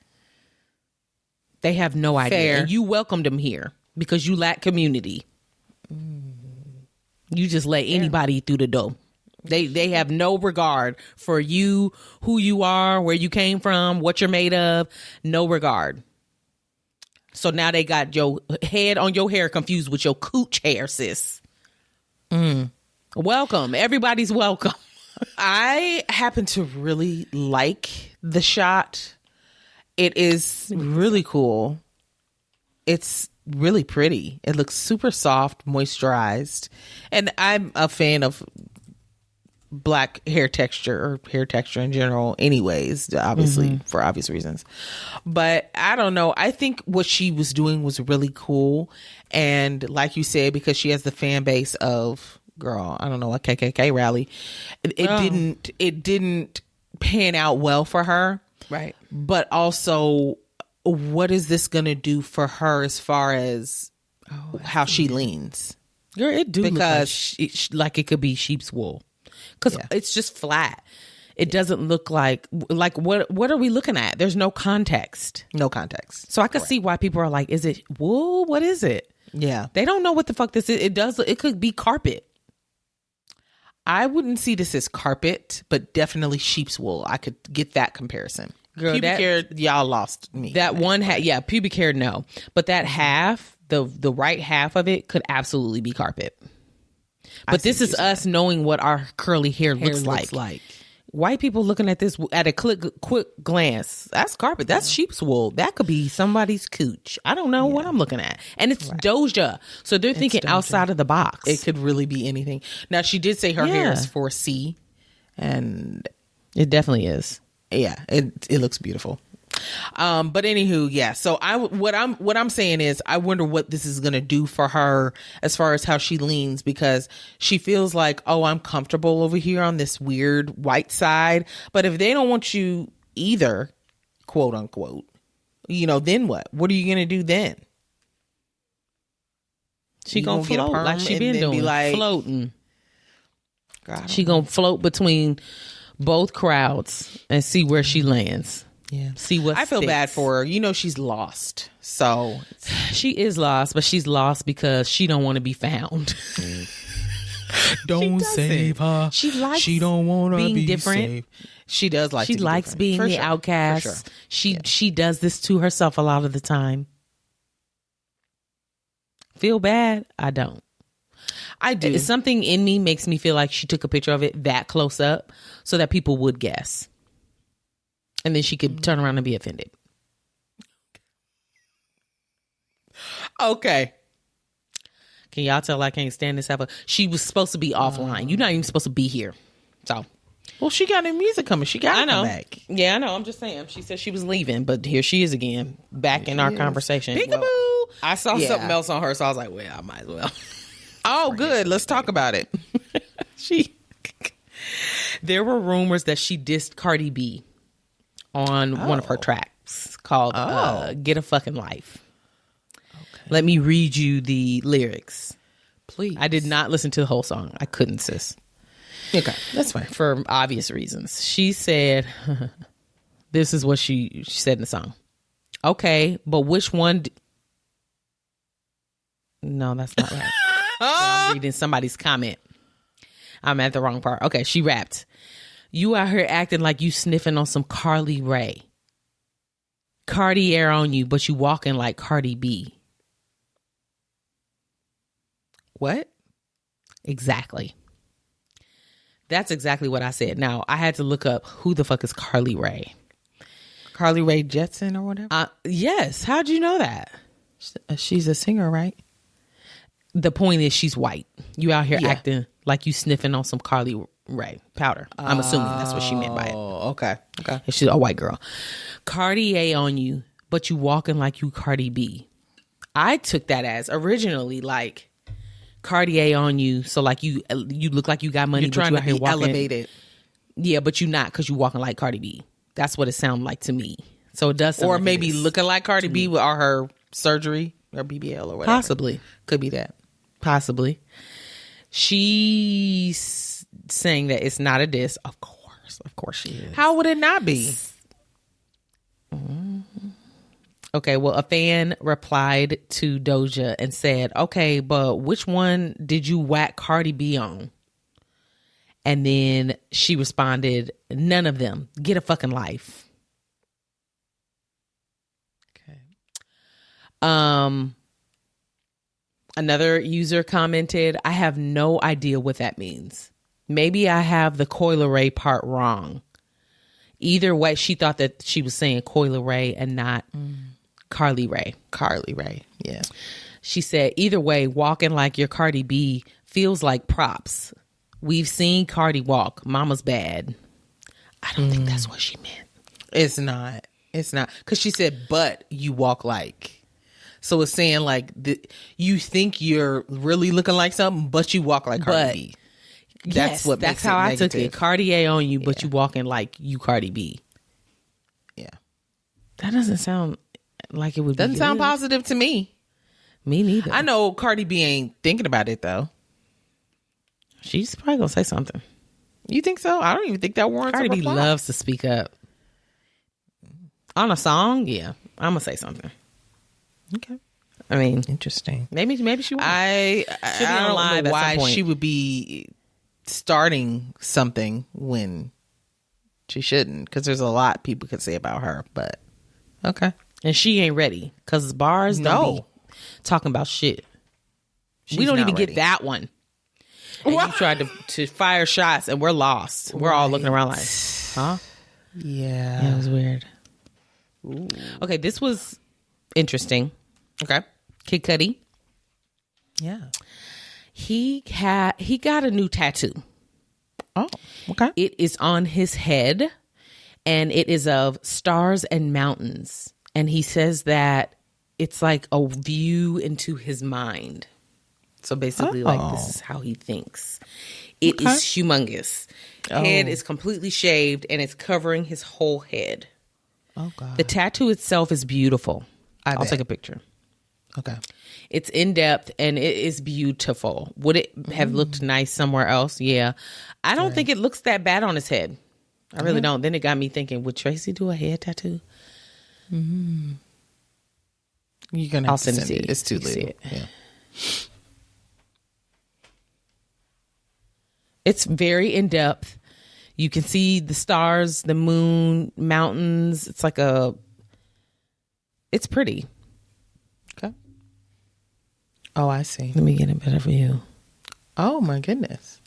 They have no idea. Fair. And you welcomed them here because you lack community. You just let anybody through the door. They have no regard for you, who you are, where you came from, what you're made of. No regard. So now they got your head on your hair confused with your cooch hair, sis. Welcome. Everybody's welcome. I happen to really like the shot. It is really cool. It's really pretty. It looks super soft, moisturized. And I'm a fan of Black hair texture or hair texture in general anyways, obviously for obvious reasons. But I don't know. I think what she was doing was really cool. And like you said, because she has the fan base of, girl, I don't know, a KKK rally. It didn't pan out well for her. Right. But also, what is this going to do for her as far as how she leans? Girl, it do because look like it could be sheep's wool. Because it's just flat. It doesn't look like what are we looking at? There's no context. No context. So I could see why people are like, is it wool? What is it? Yeah. They don't know what the fuck this is. It could be carpet. I wouldn't see this as carpet, but definitely sheep's wool. I could get that comparison. Girl, pubic hair, y'all lost me. That one pubic hair, no. But that half, the right half of it could absolutely be carpet. But this is us knowing what our curly hair looks like. White people looking at this at a quick glance, that's carpet. That's sheep's wool. That could be somebody's cooch. I don't know what I'm looking at. And it's Doja. So they're thinking outside of the box. It could really be anything. Now, she did say her hair is 4C. And it definitely is. Yeah, it looks beautiful. But anywho, so what I'm saying is I wonder what this is going to do for her as far as how she leans, because she feels like, oh, I'm comfortable over here on this weird white side. But if they don't want you either, quote unquote, then what? What are you going to do then? She gonna float like she been doing, floating. God, she gonna float between both crowds and see where she lands. Yeah. See what I feel bad for her. She's lost. So she is lost, but she's lost because she don't want to be found. Don't save her. She don't want to be different. Saved. She does like. She likes being the outcast. She does this to herself a lot of the time. Feel bad? I don't. I do. Something in me makes me feel like she took a picture of it that close up so that people would guess. And then she could turn around and be offended. Okay. Can y'all tell I can't stand this episode? She was supposed to be offline. You're not even supposed to be here. So, well, she got new music coming. She got to come back. Yeah, I know. I'm just saying. She said she was leaving, but here she is again, back in our conversation. Peekaboo. Well, I saw something else on her, so I was like, well, I might as well. Oh, good. Let's talk about it. There were rumors that she dissed Cardi B on one of her tracks called Get a Fucking Life. Okay. Let me read you the lyrics. Please. I did not listen to the whole song. I couldn't, sis. Okay, that's fine. For obvious reasons. She said, this is what she said in the song. Okay, but which one... No, that's not right. So I'm reading somebody's comment. I'm at the wrong part. Okay, she rapped. You out here acting like you sniffing on some Carly Rae. Cartier on you, but you walking like Cardi B. What? Exactly. That's exactly what I said. Now, I had to look up who the fuck is Carly Rae. Carly Rae Jepsen or whatever? Yes. How'd you know that? She's a singer, right? The point is she's white. You out here acting like you sniffing on some Carly Rae powder. I'm assuming that's what she meant by it. Oh, okay. And she's a white girl. Cartier on you, but you walking like you Cardi B. I took that as originally like Cartier on you, so like you look like you got money. You're trying to be elevated. Yeah, but you not because you walking like Cardi B. That's what it sounded like to me. So it does sound or like maybe looking like Cardi B with all her surgery or BBL or whatever. Possibly. Could be that. Possibly. She's saying that it's not a diss. Of course she is. How would it not be? Okay, well, a fan replied to Doja and said, okay, but which one did you whack Cardi B on? And then she responded, none of them. Get a fucking life. Okay. Another user commented, I have no idea what that means. Maybe I have the Coil Ray part wrong. Either way, she thought that she was saying Coil Ray and not Carly Rae. Carly Rae, yeah. She said, either way, walking like your Cardi B feels like props. We've seen Cardi walk. Mama's bad. I don't think that's what she meant. It's not. Because she said, but you walk like. So it's saying like you think you're really looking like something, but you walk like Cardi B. That's what makes that's how it I negative. took it. Cartier on you, but you walking like you Cardi B. Yeah. That doesn't sound like it would Doesn't be sound good. positive to me. Me neither. I know Cardi B ain't thinking about it though. She's probably gonna say something. You think so? I don't even think that warrants Cardi a B reply. loves to speak up. On a song, yeah. I'm gonna say something. Okay. I mean, Interesting. maybe she won't. I be on don't live know at why some point. she would be starting something when she shouldn't, because there's a lot people could say about her, but okay. And she ain't ready because bars don't be talking about shit. We don't not even ready. get that one. And you tried to fire shots and we're lost. We're all looking around like, huh? Yeah, it was weird. Ooh. Okay, this was interesting. Okay. Kid Cudi. Yeah. He got a new tattoo. Oh, okay. It is on his head and it is of stars and mountains. And he says that it's like a view into his mind. So basically, like, this is how he thinks. It is humongous. Head is completely shaved and it's covering his whole head. Oh, God. The tattoo itself is beautiful. I'll bet. take a picture. Okay. It's in depth and it is beautiful. Would it have looked nice somewhere else? Yeah. I don't think it looks that bad on his head. I really don't. Then it got me thinking, would Tracy do a head tattoo? You're gonna have to send it to you. It's too You see late. it. Yeah. It's very in depth. You can see the stars, the moon, mountains. It's like it's pretty. Okay. Oh, I see. Let me get a better view. Oh my goodness.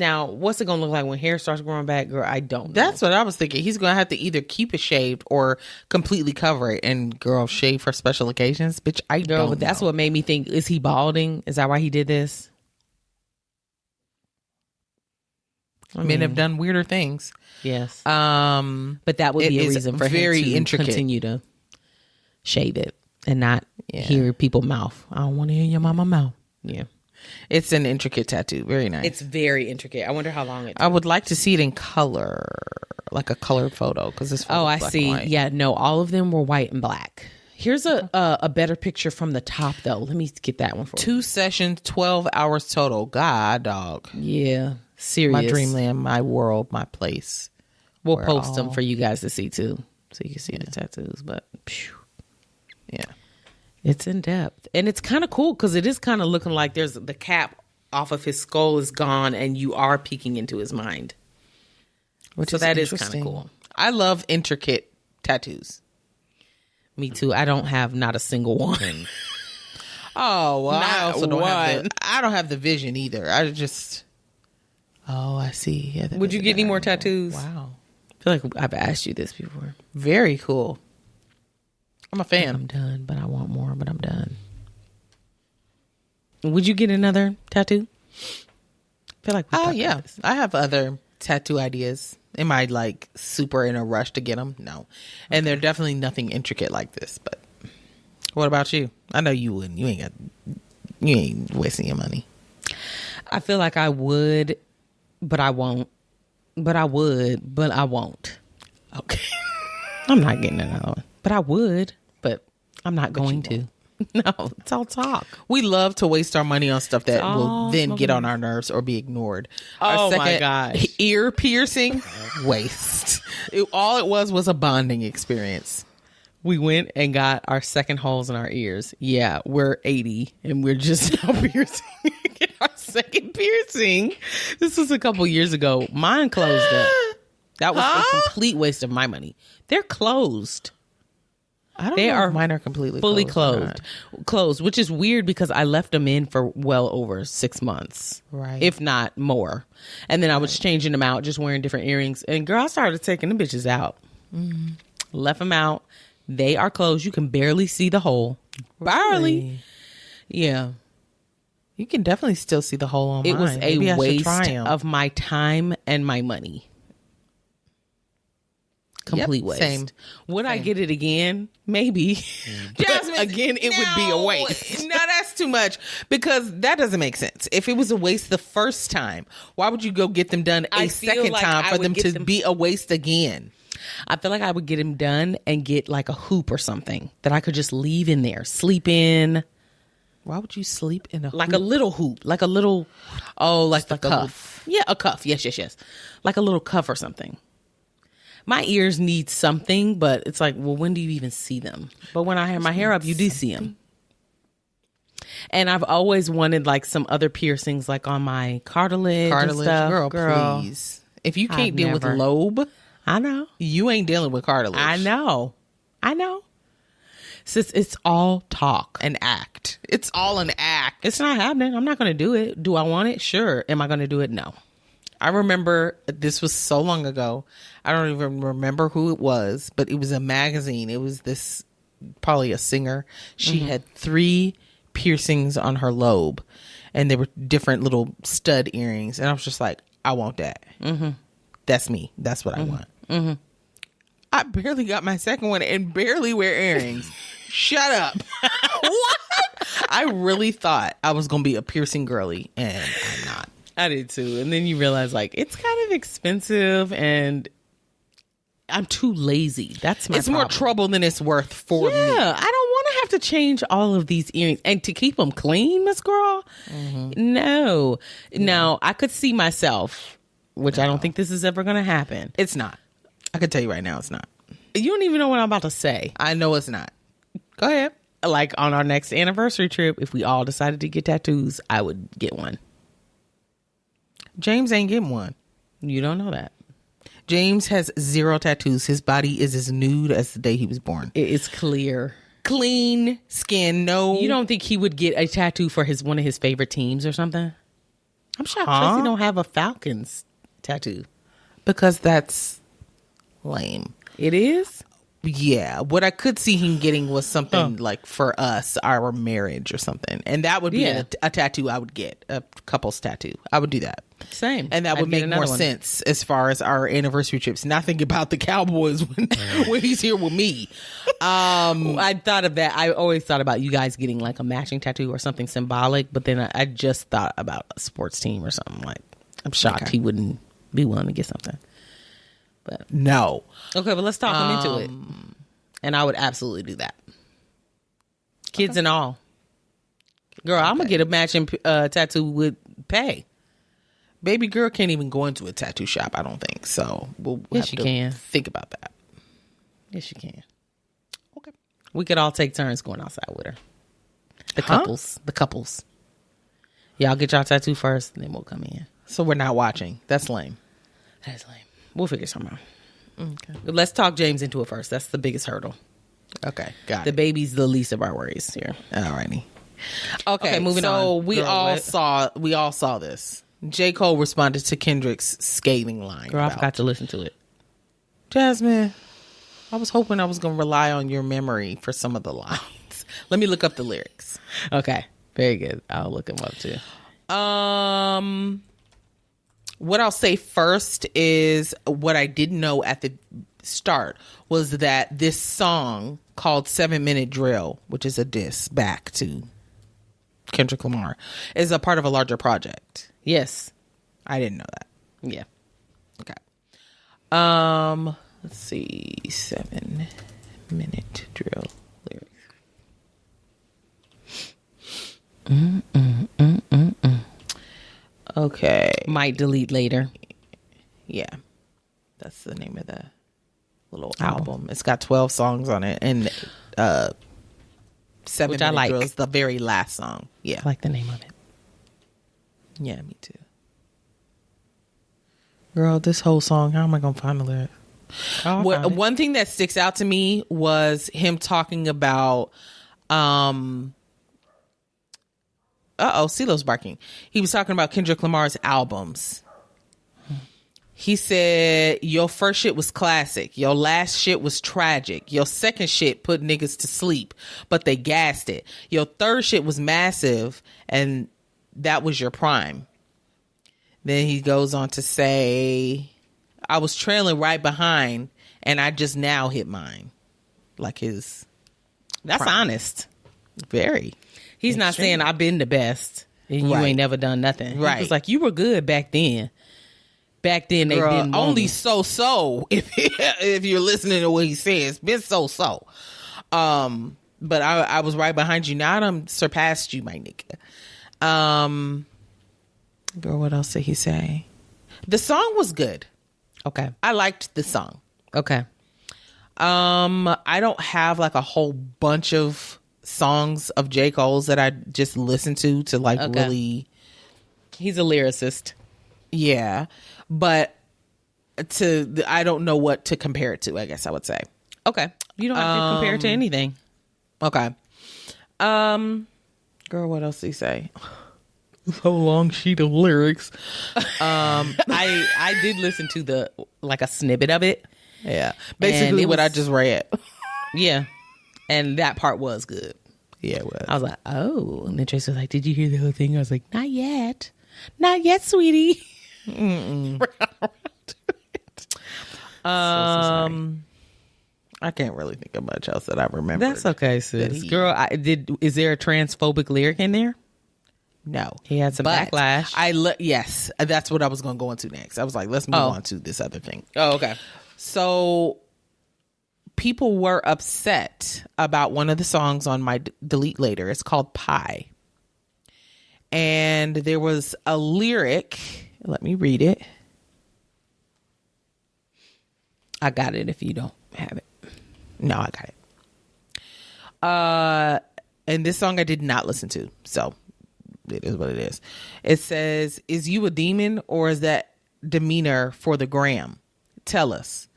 Now, what's it going to look like when hair starts growing back, girl? I don't know. That's what I was thinking. He's going to have to either keep it shaved or completely cover it. And girl, shave for special occasions? Bitch, I don't know. That's what made me think, is he balding? Is that why he did this? Men have done weirder things. Yes. But that would be a reason for him to intricate. Continue to shave it and not hear people mouth. I don't want to hear your mama mouth. Yeah. It's an intricate tattoo. Very nice. It's very intricate. I wonder how long it took. I would like to see it in color, like a colored photo. Because this. Oh, I see. Yeah, no, all of them were white and black. Here's a better picture from the top, though. Let me get that one for you. 2 sessions, 12 hours total. God, dog. Yeah, serious. My dreamland, my world, my place. We'll post them for you guys to see, too. So you can see the tattoos. But, yeah. It's in depth. And it's kind of cool because it is kind of looking like there's the cap off of his skull is gone and you are peeking into his mind. So that is kind of cool. I love intricate tattoos. Me too. I don't have not a single one. Oh, well, I also don't have the vision either. I just. Oh, I see. Yeah, would you get any more tattoos? Wow. I feel like I've asked you this before. Very cool. I'm a fan. I'm done, but I want more, but I'm done. Would you get another tattoo? I feel like I have other tattoo ideas. Am I like super in a rush to get them? No. And they're definitely nothing intricate like this, but what about you? I know you wouldn't. You ain't wasting your money. I feel like I would, but I won't. But I would, but I won't. Okay. I'm not getting another one. But I would, but I'm not going to. No, it's all talk. We love to waste our money on stuff that will then get on our nerves or be ignored. Oh my gosh. Ear piercing, waste. All it was a bonding experience. We went and got our second holes in our ears. Yeah, we're 80 and we're just now piercing. Get our second piercing. This was a couple years ago. Mine closed up. That was a complete waste of my money. They're closed. I don't know if mine are completely fully closed, which is weird because I left them in for well over 6 months, right? If not more. And then I was changing them out, just wearing different earrings. And girl, I started taking the bitches out, left them out. They are closed. You can barely see the hole. Barely, yeah. You can definitely still see the hole on mine. It was a waste of my time and my money. Complete waste. Same. Would I get it again? Maybe. Jasmine, again, it would be a waste. No, that's too much because that doesn't make sense. If it was a waste the first time, why would you go get them done a second time for them to be a waste again? I feel like I would get them done and get like a hoop or something that I could just leave in there, sleep in. Why would you sleep in a hoop? Like a little hoop, like a little. Oh, like the cuff. Yeah, a cuff. Yes. Like a little cuff or something. My ears need something, but it's like, well, when do you even see them? But when I have my hair up, you do see them. And I've always wanted like some other piercings, like on my cartilage and stuff. Girl, please. If you can't deal with lobe, I know. You ain't dealing with cartilage. I know. Sis, it's all talk. An act. It's all an act. It's not happening. I'm not going to do it. Do I want it? Sure. Am I going to do it? No. I remember this was so long ago. I don't even remember who it was, but it was a magazine. It was this, probably a singer. She had 3 piercings on her lobe, and they were different little stud earrings. And I was just like, I want that. That's me. That's what I want. I barely got my second one and barely wear earrings. Shut up. What? I really thought I was going to be a piercing girly, and I'm not. I did too. And then you realize like it's kind of expensive and I'm too lazy. That's my problem. More trouble than it's worth for me. Yeah, I don't want to have to change all of these earrings and to keep them clean, Miss Girl. No. Now, I could see myself, which I don't think this is ever going to happen. It's not. I can tell you right now it's not. You don't even know what I'm about to say. I know it's not. Go ahead. Like on our next anniversary trip, if we all decided to get tattoos, I would get one. James ain't getting one. You don't know that. James has 0 tattoos. His body is as nude as the day he was born. It is clear. Clean skin. No. You don't think he would get a tattoo for one of his favorite teams or something? I'm shocked Tracy don't have a Falcons tattoo. Because that's lame. It is? Yeah. What I could see him getting was something like for us, our marriage or something. And that would be a tattoo I would get, a couple's tattoo. I would do that. Same. And that would make more sense as far as our anniversary trips. Not thinking about the Cowboys when he's here with me. I thought of that. I always thought about you guys getting like a matching tattoo or something symbolic, but then I just thought about a sports team or something. Like, I'm shocked he wouldn't be willing to get something. But no. Okay, but let's talk him into it. And I would absolutely do that. Kids and all. Girl, I'm going to get a matching tattoo with pay. Baby girl can't even go into a tattoo shop, I don't think. So we'll yes, have you to can. think about that. Yes, you can. Okay. We could all take turns going outside with her. The couples. The couples. Y'all get y'all tattoo first, and then we'll come in. So we're not watching. That's lame. That's lame. We'll figure something out. Okay. Let's talk James into it first. That's the biggest hurdle. Okay. Got The it. baby's the least of our worries here. Alrighty. Okay, moving on. So we Girl, all what? saw this. J. Cole responded to Kendrick's scathing line. Girl, I forgot to listen to it. Jasmine, I was hoping I was going to rely on your memory for some of the lines. Let me look up the lyrics. Okay. Very good. I'll look them up too. What I'll say first is what I didn't know at the start was that this song called 7 Minute Drill, which is a diss back to Kendrick Lamar, is a part of a larger project. Yes. I didn't know that. Yeah. Okay. Let's see. 7 Minute Drill lyrics. Okay. Might delete later. Yeah. That's the name of the little album. It's got 12 songs on it. And 7 Which Minute I like. Drill is the very last song. Yeah. I like the name of it. Yeah, me too. Girl, this whole song, how am I going to find the lyrics? One thing that sticks out to me was him talking about CeeLo's barking. He was talking about Kendrick Lamar's albums. He said, your first shit was classic. Your last shit was tragic. Your second shit put niggas to sleep, but they gassed it. Your third shit was massive, and that was your prime. Then he goes on to say, I was trailing right behind, and I just now hit mine. Like his... That's prime. honest. Very. He's not saying I've been the best and you ain't never done nothing. Right. He was like, you were good back then. Back then they Girl, didn't want only me. so if you're listening to what he says. Been so. But I was right behind you. Now I done surpassed you, my nigga. Girl, what else did he say? The song was good. Okay. I liked the song. Okay. I don't have like a whole bunch of songs of J. Cole's that I just listen to like really. He's a lyricist. Yeah. But I don't know what to compare it to, I guess I would say. Okay. You don't have to compare it to anything. Okay. Girl, what else did he say? This whole long sheet of lyrics. I did listen to a snippet of it. Yeah. Basically what I just read. Yeah. And that part was good. Yeah, it was. I was like, oh. And then Tracy was like, did you hear the whole thing? I was like, not yet. Not yet, sweetie. I can't really think of much else that I remember. That's okay, sis. Girl, is there a transphobic lyric in there? No. He had some backlash. Yes, that's what I was going to go into next. I was like, let's move on to this other thing. Oh, okay. So people were upset about one of the songs on my delete later. It's called Pie. And there was a lyric. Let me read it. I got it if you don't have it. No, I got it. And this song I did not listen to. So it is what it is. It says, is you a demon or is that demeanor for the gram? Tell us.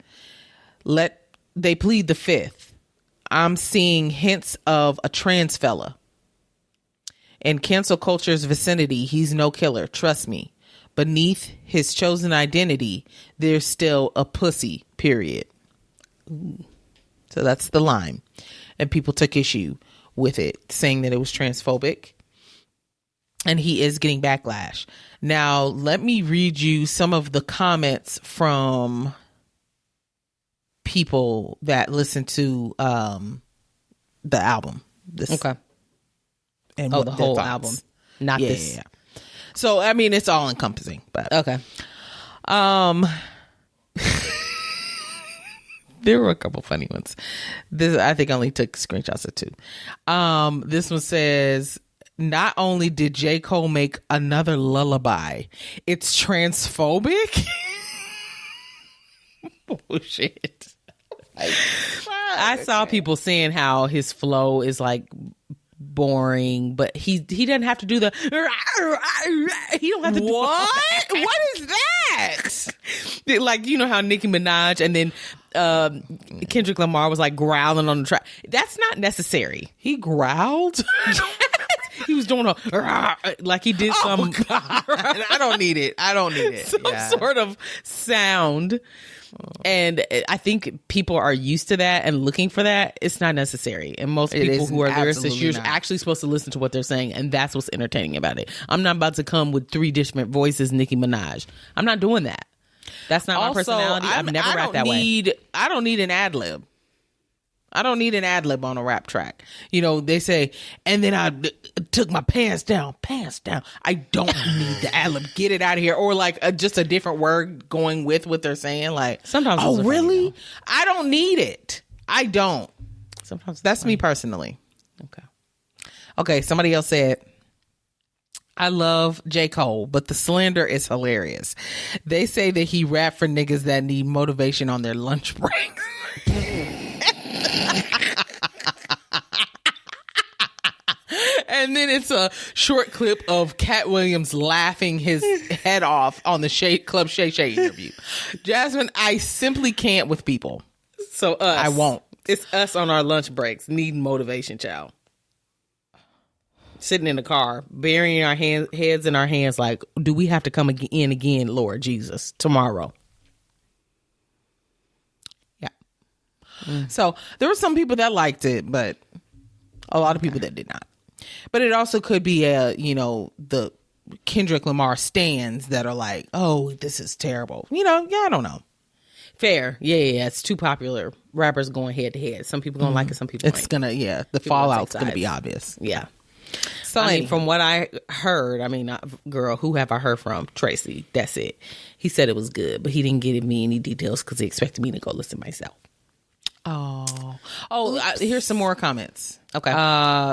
They plead the fifth. I'm seeing hints of a trans fella. In cancel culture's vicinity, he's no killer. Trust me. Beneath his chosen identity, there's still a pussy, period. So that's the line. And people took issue with it, saying that it was transphobic. And he is getting backlash. Now, let me read you some of the comments from people that listen to the album. Okay. And the whole album. Not this. Yeah. So, I mean, it's all encompassing. But okay. There were a couple funny ones. This, I think, only took screenshots of 2. This one says, not only did J. Cole make another lullaby, it's transphobic. Bullshit. I saw people saying how his flow is like boring, but he doesn't have to do the he don't have to what? What is that? Like, you know how Nicki Minaj and then Kendrick Lamar was like growling on the track. That's not necessary. He growled. He was doing like he did some. God. I don't need it. Some sort of sound. And I think people are used to that and looking for that. It's not necessary. And most people who are lyricists, you're actually supposed to listen to what they're saying. And that's what's entertaining about it. I'm not about to come with 3 different voices, Nicki Minaj. I'm not doing that. That's not my personality. I've never rapped that way. I don't need an ad lib. I don't need an ad lib on a rap track. You know, they say, and then I took my pants down. I don't need the ad lib. Get it out of here. Or like just a different word going with what they're saying. Like, sometimes. Oh, really? I don't need it. I don't. Sometimes. That's me personally. Okay. Somebody else said, I love J. Cole, but the slander is hilarious. They say that he rap for niggas that need motivation on their lunch breaks. And then it's a short clip of Cat Williams laughing his head off on the Club Shay Shay interview. Jasmine, I simply can't with people. So I won't. It's us on our lunch breaks needing motivation, child. Sitting in the car, burying our heads in our hands like, do we have to come in again, Lord Jesus, tomorrow? Yeah. So there were some people that liked it, but a lot of people that did not. But it also could be the Kendrick Lamar stans that are like, oh, this is terrible. I don't know. Fair. Yeah. It's too popular. Rappers going head to head. Some people gonna like it, some people ain't. It's gonna, the fallout's gonna be obvious. Yeah. So I mean, from what I heard, girl, who have I heard from? Tracy. That's it. He said it was good, but he didn't give me any details because he expected me to go listen myself. Here's some more comments. Okay.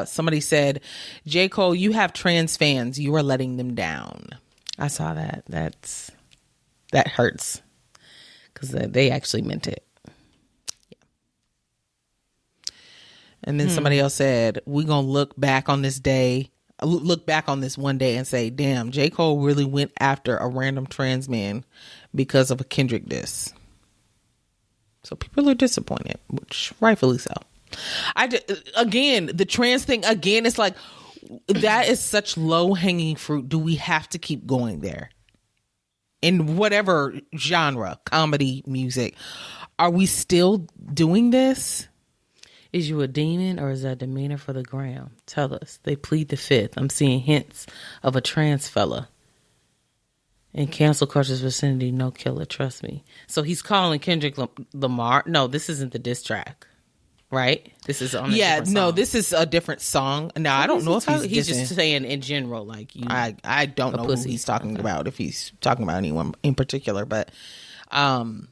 Somebody said, J. Cole, you have trans fans. You are letting them down. I saw that. That hurts because they actually meant it. Yeah. And then somebody else said, we're going to look back on this one day and say, damn, J. Cole really went after a random trans man because of a Kendrick diss. So people are disappointed, which rightfully so. The trans thing, it's like, that is such low hanging fruit. Do we have to keep going there? In whatever genre, comedy, music, are we still doing this? Is you a demon or is that demeanor for the gram? Tell us. They plead the fifth. I'm seeing hints of a trans fella. In cancel culture's vicinity, no killer, trust me. So he's calling Kendrick Lamar. No, this isn't the diss track, right? This is on a different song. This is a different song. Now, I don't know if he's just saying in general, like you. I don't know who he's talking about, if he's talking about anyone in particular, but I don't know.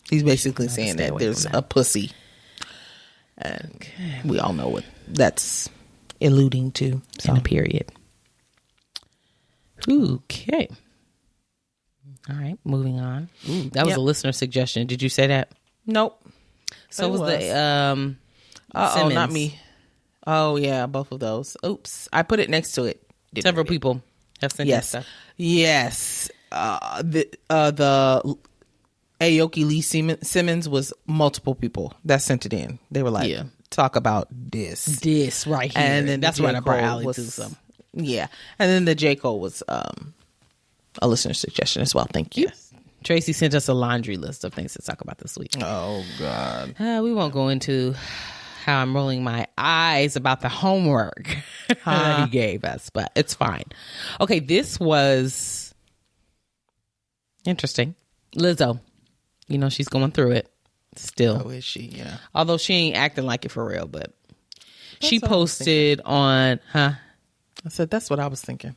He's basically saying that there's a pussy. And we all know what that's alluding to. In a period. Okay. All right, moving on. That was a listener suggestion. Did you say that? Nope. So was the Simmons. Not me. Oh yeah, both of those. Oops, I put it next to it. Several people have sent us stuff. Yes. The Aoki Lee Simmons was multiple people that sent it in. They were like, talk about this. This right here. And then that's the J. right up our Cole alley was, too. So. Yeah. And then the J. Cole was a listener suggestion as well. Thank you. Yes. Tracy sent us a laundry list of things to talk about this week. Oh, God. We won't go into how I'm rolling my eyes about the homework that he gave us, but it's fine. Okay, this was interesting. Lizzo, you know, she's going through it still. Oh, is she? Yeah. Although she ain't acting like it for real, but she what I was posted on, I said, that's what I was thinking.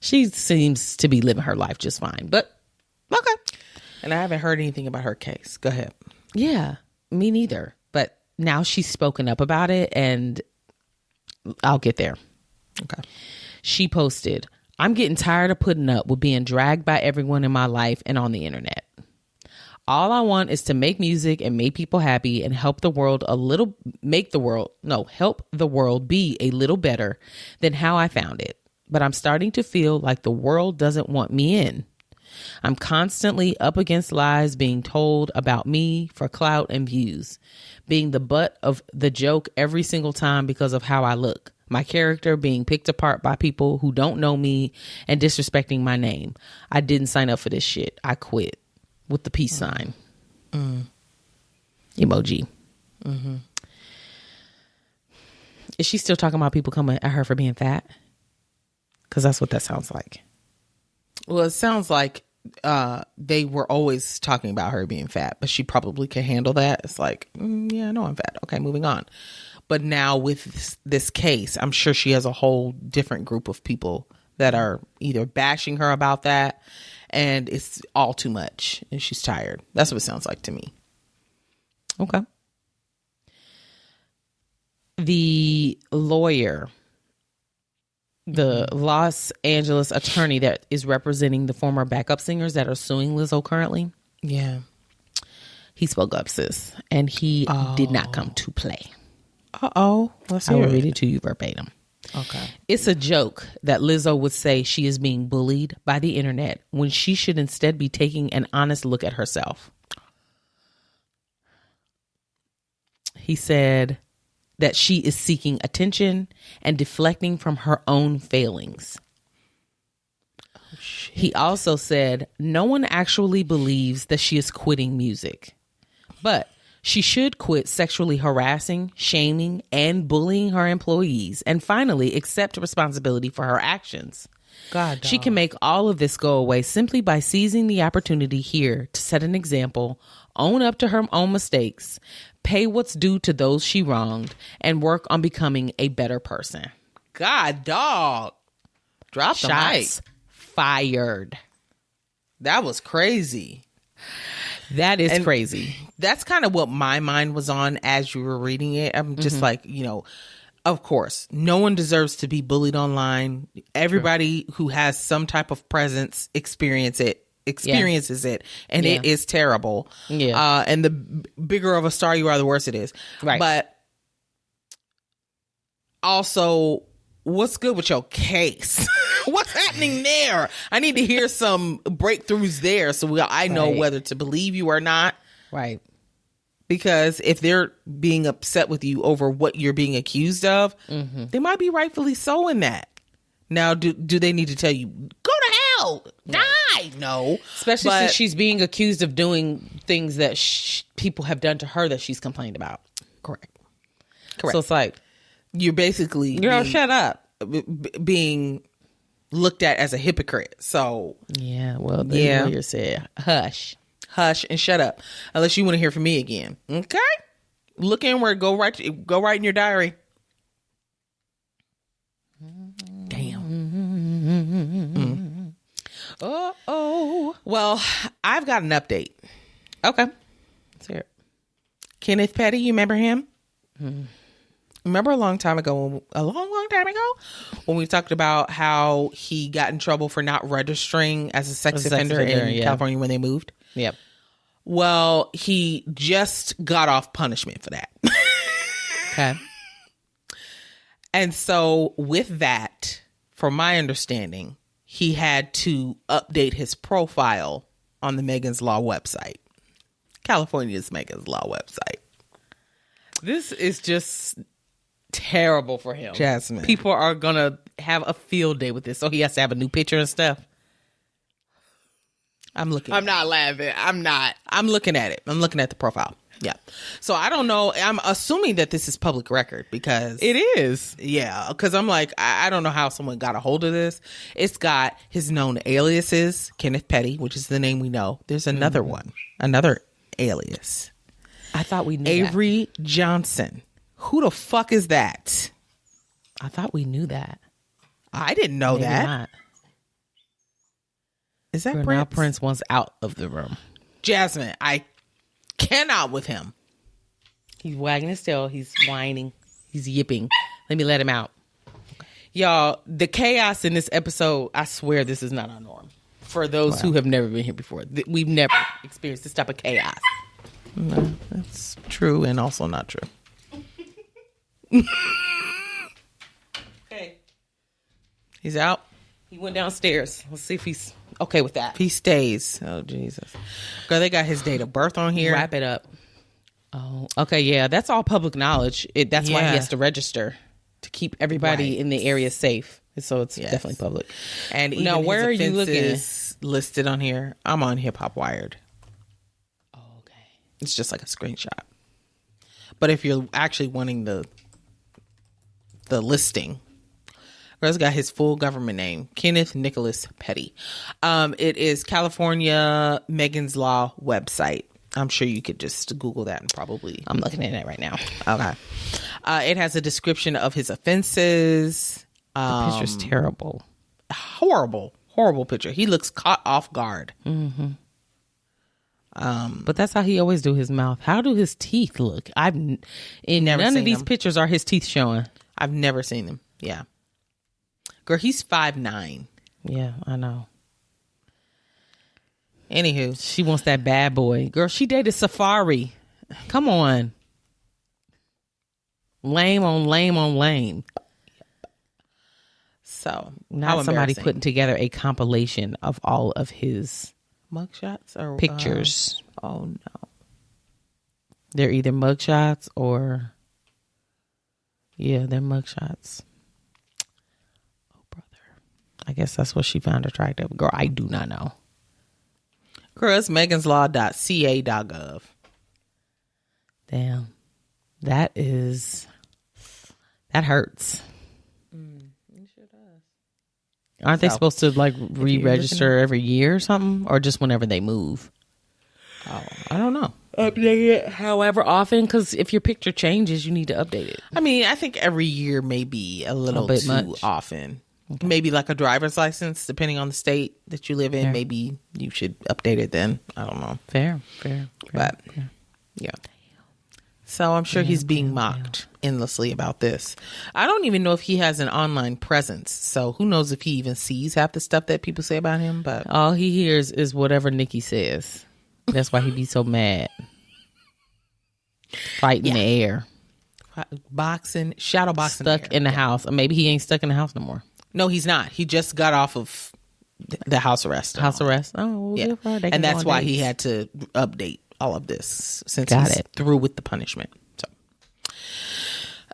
she seems to be living her life just fine, but okay. And I haven't heard anything about her case. Go ahead. Yeah, me neither. But now she's spoken up about it, and I'll get there. Okay. She posted, I'm getting tired of putting up with being dragged by everyone in my life and on the internet. All I want is to make music and make people happy and help the world help the world be a little better than how I found it. But I'm starting to feel like the world doesn't want me in. I'm constantly up against lies being told about me for clout and views, being the butt of the joke every single time because of how I look, my character being picked apart by people who don't know me and disrespecting my name. I didn't sign up for this shit. I quit. With the peace sign. Emoji. Mm-hmm. Is she still talking about people coming at her for being fat? Because that's what that sounds like. Well, it sounds like they were always talking about her being fat, but she probably can handle that. It's like, yeah, I know I'm fat. Okay, moving on. But now with this case, I'm sure she has a whole different group of people that are either bashing her about that, and it's all too much, and she's tired. That's what it sounds like to me. Okay. The lawyer, the Los Angeles attorney that is representing the former backup singers that are suing Lizzo currently. Yeah. He spoke up, sis, and he did not come to play. Uh-oh. Let's I hear will it. read it to you verbatim. Okay. It's a joke that Lizzo would say she is being bullied by the internet when she should instead be taking an honest look at herself. He said that she is seeking attention and deflecting from her own failings. Oh, shit. He also said no one actually believes that she is quitting music, but she should quit sexually harassing, shaming, and bullying her employees, and finally accept responsibility for her actions. God, she can make all of this go away simply by seizing the opportunity here to set an example, own up to her own mistakes, pay what's due to those she wronged, and work on becoming a better person. God, dog. Drop the mic. Shots fired. That was crazy. That is crazy. That's kind of what my mind was on as you were reading it. I'm just like, of course, no one deserves to be bullied online. Everybody who has some type of presence experiences it, and it is terrible. Yeah. And the bigger of a star you are, the worse it is. Right. But also, what's good with your case? What's happening there? I need to hear some breakthroughs there so I know whether to believe you or not. Right. Because if they're being upset with you over what you're being accused of, they might be rightfully so in that. Now, do they need to tell you, go to hell, die? No. Especially since she's being accused of doing things that people have done to her that she's complained about. Correct. So it's like, you're basically shut up. Being looked at as a hypocrite. So yeah, well, the lawyer said, hush and shut up, unless you want to hear from me again. Okay, look inward. Go right in your diary. Damn. Oh. Well, I've got an update. Okay, let's hear it. Kenneth Petty, you remember him? Remember a long time ago, when we talked about how he got in trouble for not registering as a sex offender in California when they moved? Yep. Well, he just got off punishment for that. Okay. And so with that, from my understanding, he had to update his profile on the Megan's Law website. California's Megan's Law website. This is just terrible for him. Jasmine. People are going to have a field day with this. So he has to have a new picture and stuff. I'm looking. I'm not laughing. I'm not. I'm looking at it. I'm looking at the profile. Yeah. So I don't know. I'm assuming that this is public record because it is. Yeah. Because I'm like, I don't know how someone got a hold of this. It's got his known aliases, Kenneth Petty, which is the name we know. There's another one, another alias. I thought we knew Avery Johnson. Who the fuck is that? I thought we knew that. I didn't know Maybe that. Not. Is that Prince? Prince? Now Prince wants out of the room. Jasmine, I cannot with him. He's wagging his tail. He's whining. He's yipping. Let me let him out. Y'all, the chaos in this episode, I swear this is not our norm. For those who have never been here before, we've never experienced this type of chaos. No, that's true and also not true. Okay. He's out. He went downstairs. Let's see if he's okay with that. He stays. Oh, Jesus. Girl, they got his date of birth on here. Wrap it up. Oh, okay. Yeah, that's all public knowledge. That's why he has to register to keep everybody in the area safe. So it's definitely public. And even now, where are you looking? Listed on here. I'm on Hip Hop Wired. Oh, okay. It's just like a screenshot. But if you're actually wanting the listing, Girl's got his full government name, Kenneth Nicholas Petty. It is California Megan's Law website. I'm sure you could just Google that and probably. I'm looking at it right now. Okay. It has a description of his offenses. The picture's terrible. Horrible picture. He looks caught off guard. Mm-hmm. But that's how he always do his mouth. How do his teeth look? None of these pictures are his teeth showing. I've never seen them. Yeah. Girl, he's 5'9". Yeah, I know. Anywho, she wants that bad boy. Girl, she dated Safari. Come on. Lame on lame on lame. So, now somebody putting together a compilation of all of his mugshots or pictures. Oh, no. They're either mugshots or... Yeah, they're mugshots. I guess that's what she found attractive. Girl, I do not know. Girl, it's meganslaw.ca.gov. Damn. That hurts. It sure does. Aren't they supposed to like re-register every year or something? Or just whenever they move? Oh, I don't know. Update it however often, because if your picture changes, you need to update it. I mean, I think every year may be a little bit too often. Okay. Maybe like a driver's license, depending on the state that you live in. Fair. Maybe you should update it then. I don't know. Fair. But yeah. So I'm sure he's being mocked endlessly about this. I don't even know if he has an online presence. So who knows if he even sees half the stuff that people say about him. But all he hears is whatever Nikki says. That's why he be so mad. Fighting the air. Boxing, shadow boxing. Stuck in the house. Or maybe he ain't stuck in the house no more. No, he's not. He just got off of the house arrest. House arrest? Oh, well, yeah. And that's why he had to update all of this since he's through with the punishment. So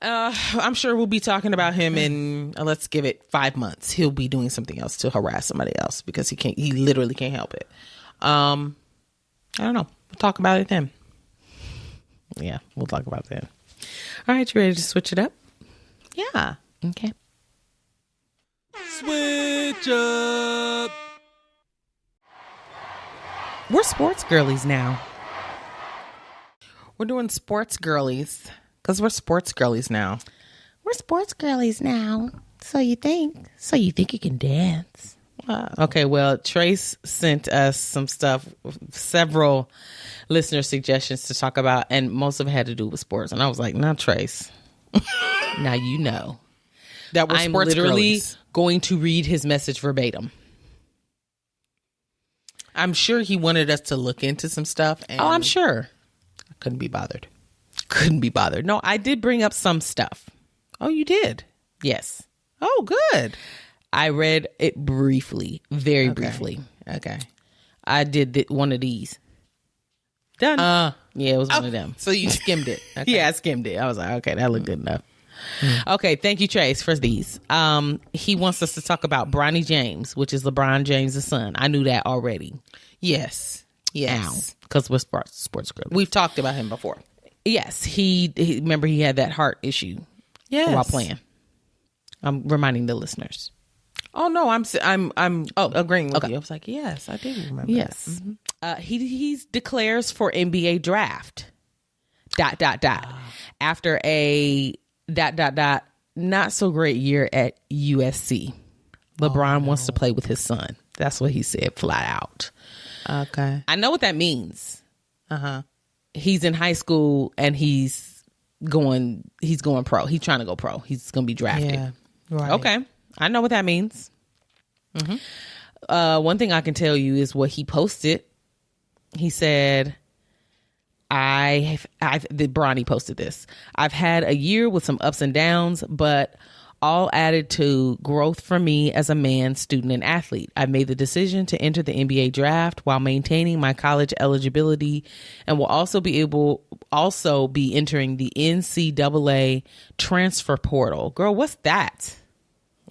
I'm sure we'll be talking about him in, let's give it 5 months. He'll be doing something else to harass somebody else because he literally can't help it. I don't know. We'll talk about it then. Yeah, we'll talk about that. All right, you ready to switch it up? Yeah. Okay. Switch up. We're sports girlies now. We're doing sports girlies because we're sports girlies now. We're sports girlies now. So you think you can dance? Wow. Okay, well, Trace sent us some stuff, several listener suggestions to talk about, and most of it had to do with sports. And I was like, "Nah, Trace, now you know that we're sports literally girlies." Going to read his message verbatim. I'm sure he wanted us to look into some stuff. And I'm sure. I couldn't be bothered. No, I did bring up some stuff. Oh, you did? Yes. Oh, good. I read it briefly, very briefly. Okay. I did one of these. Done. Yeah, it was one of them. So you skimmed it. Okay. Yeah, I skimmed it. I was like, okay, that looked good enough. Okay, thank you, Trace, for these. He wants us to talk about Bronny James, which is LeBron James' son. I knew that already. Yes. Because we're sports girl. We've talked about him before. Yes, he remember he had that heart issue while playing. I'm reminding the listeners. Oh no, I'm agreeing with you. I was like, yes, I do remember. Yes, that. Mm-hmm. He declares for NBA draft. ... After a ... not so great year at USC. LeBron wants to play with his son. That's what he said flat out. Okay, I know what that means. He's in high school and he's going pro. He's trying to go pro. He's going to be drafted. Yeah, right. Okay, I know what that means. One thing I can tell you is what he posted. He said, Bronny posted this. I've had a year with some ups and downs, but all added to growth for me as a man, student, and athlete. I made the decision to enter the NBA draft while maintaining my college eligibility, and will also be entering the NCAA transfer portal. Girl, what's that?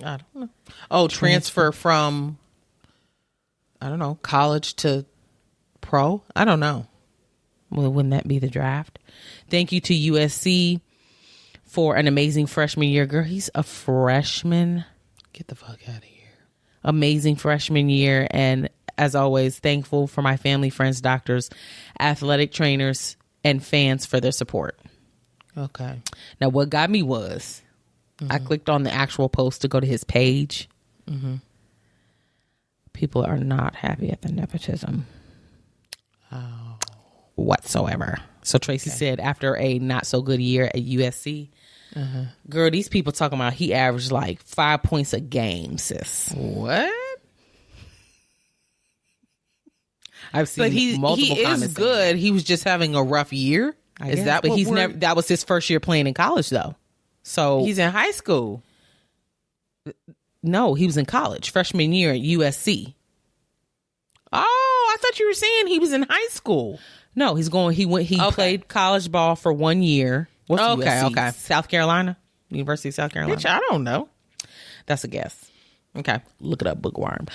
I don't know. Oh, transfer from, I don't know, college to pro? I don't know. Well, wouldn't that be the draft? Thank you to USC for an amazing freshman year. Girl, he's a freshman. Get the fuck out of here. Amazing freshman year. And as always, thankful for my family, friends, doctors, athletic trainers, and fans for their support. Okay. Now, what got me was I clicked on the actual post to go to his page. People are not happy at the nepotism whatsoever. So Tracy said after a not so good year at USC, girl, these people talking about he averaged like 5 points a game, sis. What? I've seen multiple he comments. Is good. He was just having a rough year. Is that? But he's never. That was his first year playing in college, though. So he's in high school. No, he was in college, freshman year at USC. Oh, I thought you were saying he was in high school. No, he played college ball for 1 year. What's USC? Okay. South Carolina? University of South Carolina? Bitch, I don't know. That's a guess. Okay. Look it up, bookworm.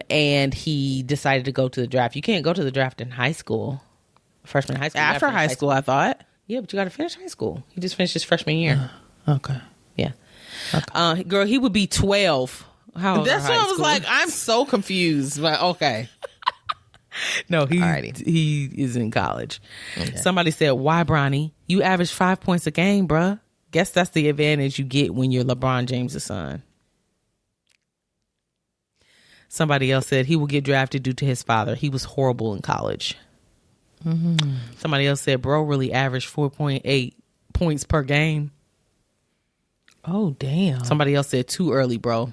And he decided to go to the draft. You can't go to the draft in high school. Freshman high school. After high school, I thought. Yeah, but you got to finish high school. He just finished his freshman year. Okay. Yeah. Okay. Girl, he would be 12. That's what I was like. I'm so confused. But okay. No, he is in college. Okay. Somebody said, why, Bronny? You average 5 points a game, bruh. Guess that's the advantage you get when you're LeBron James' son. Somebody else said he will get drafted due to his father. He was horrible in college. Somebody else said, bro really averaged 4.8 points per game. Oh, damn. Somebody else said too early, bro.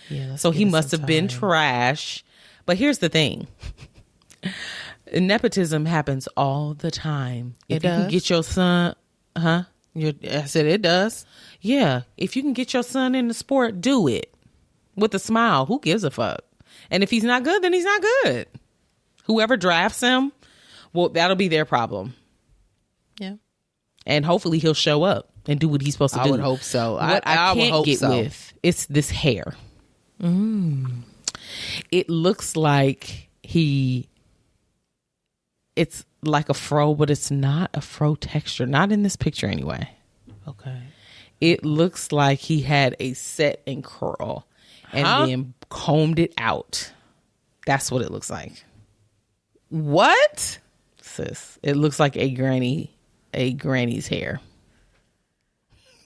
Yeah. So he must have been trash. But here's the thing. Nepotism happens all the time. If you can get your son, I said it does. Yeah. If you can get your son in the sport, do it. With a smile. Who gives a fuck? And if he's not good, then he's not good. Whoever drafts him, well, that'll be their problem. Yeah. And hopefully he'll show up and do what he's supposed to do. I would hope so. What I can't get with, it's this hair. It looks like it's like a fro, but it's not a fro texture. Not in this picture anyway. Okay. It looks like he had a set and curl and then combed it out. That's what it looks like. What? Sis, it looks like a granny's hair.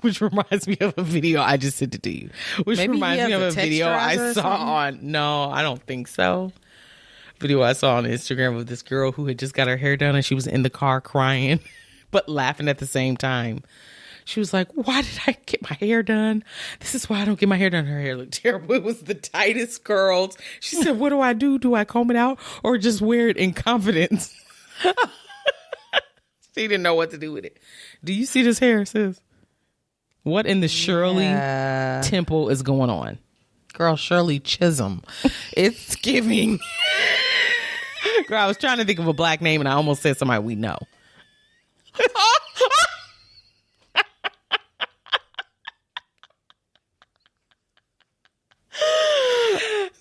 Which reminds me of a video I just sent it to you. Which reminds me of a video I saw on. No, I don't think so. Video I saw on Instagram of this girl who had just got her hair done and she was in the car crying, but laughing at the same time. She was like, why did I get my hair done? This is why I don't get my hair done. Her hair looked terrible. It was the tightest curls. She said, what do I do? Do I comb it out or just wear it in confidence? She didn't know what to do with it. Do you see this hair, sis? What in the Shirley Temple is going on? Girl, Shirley Chisholm. It's giving. Girl, I was trying to think of a black name and I almost said somebody we know.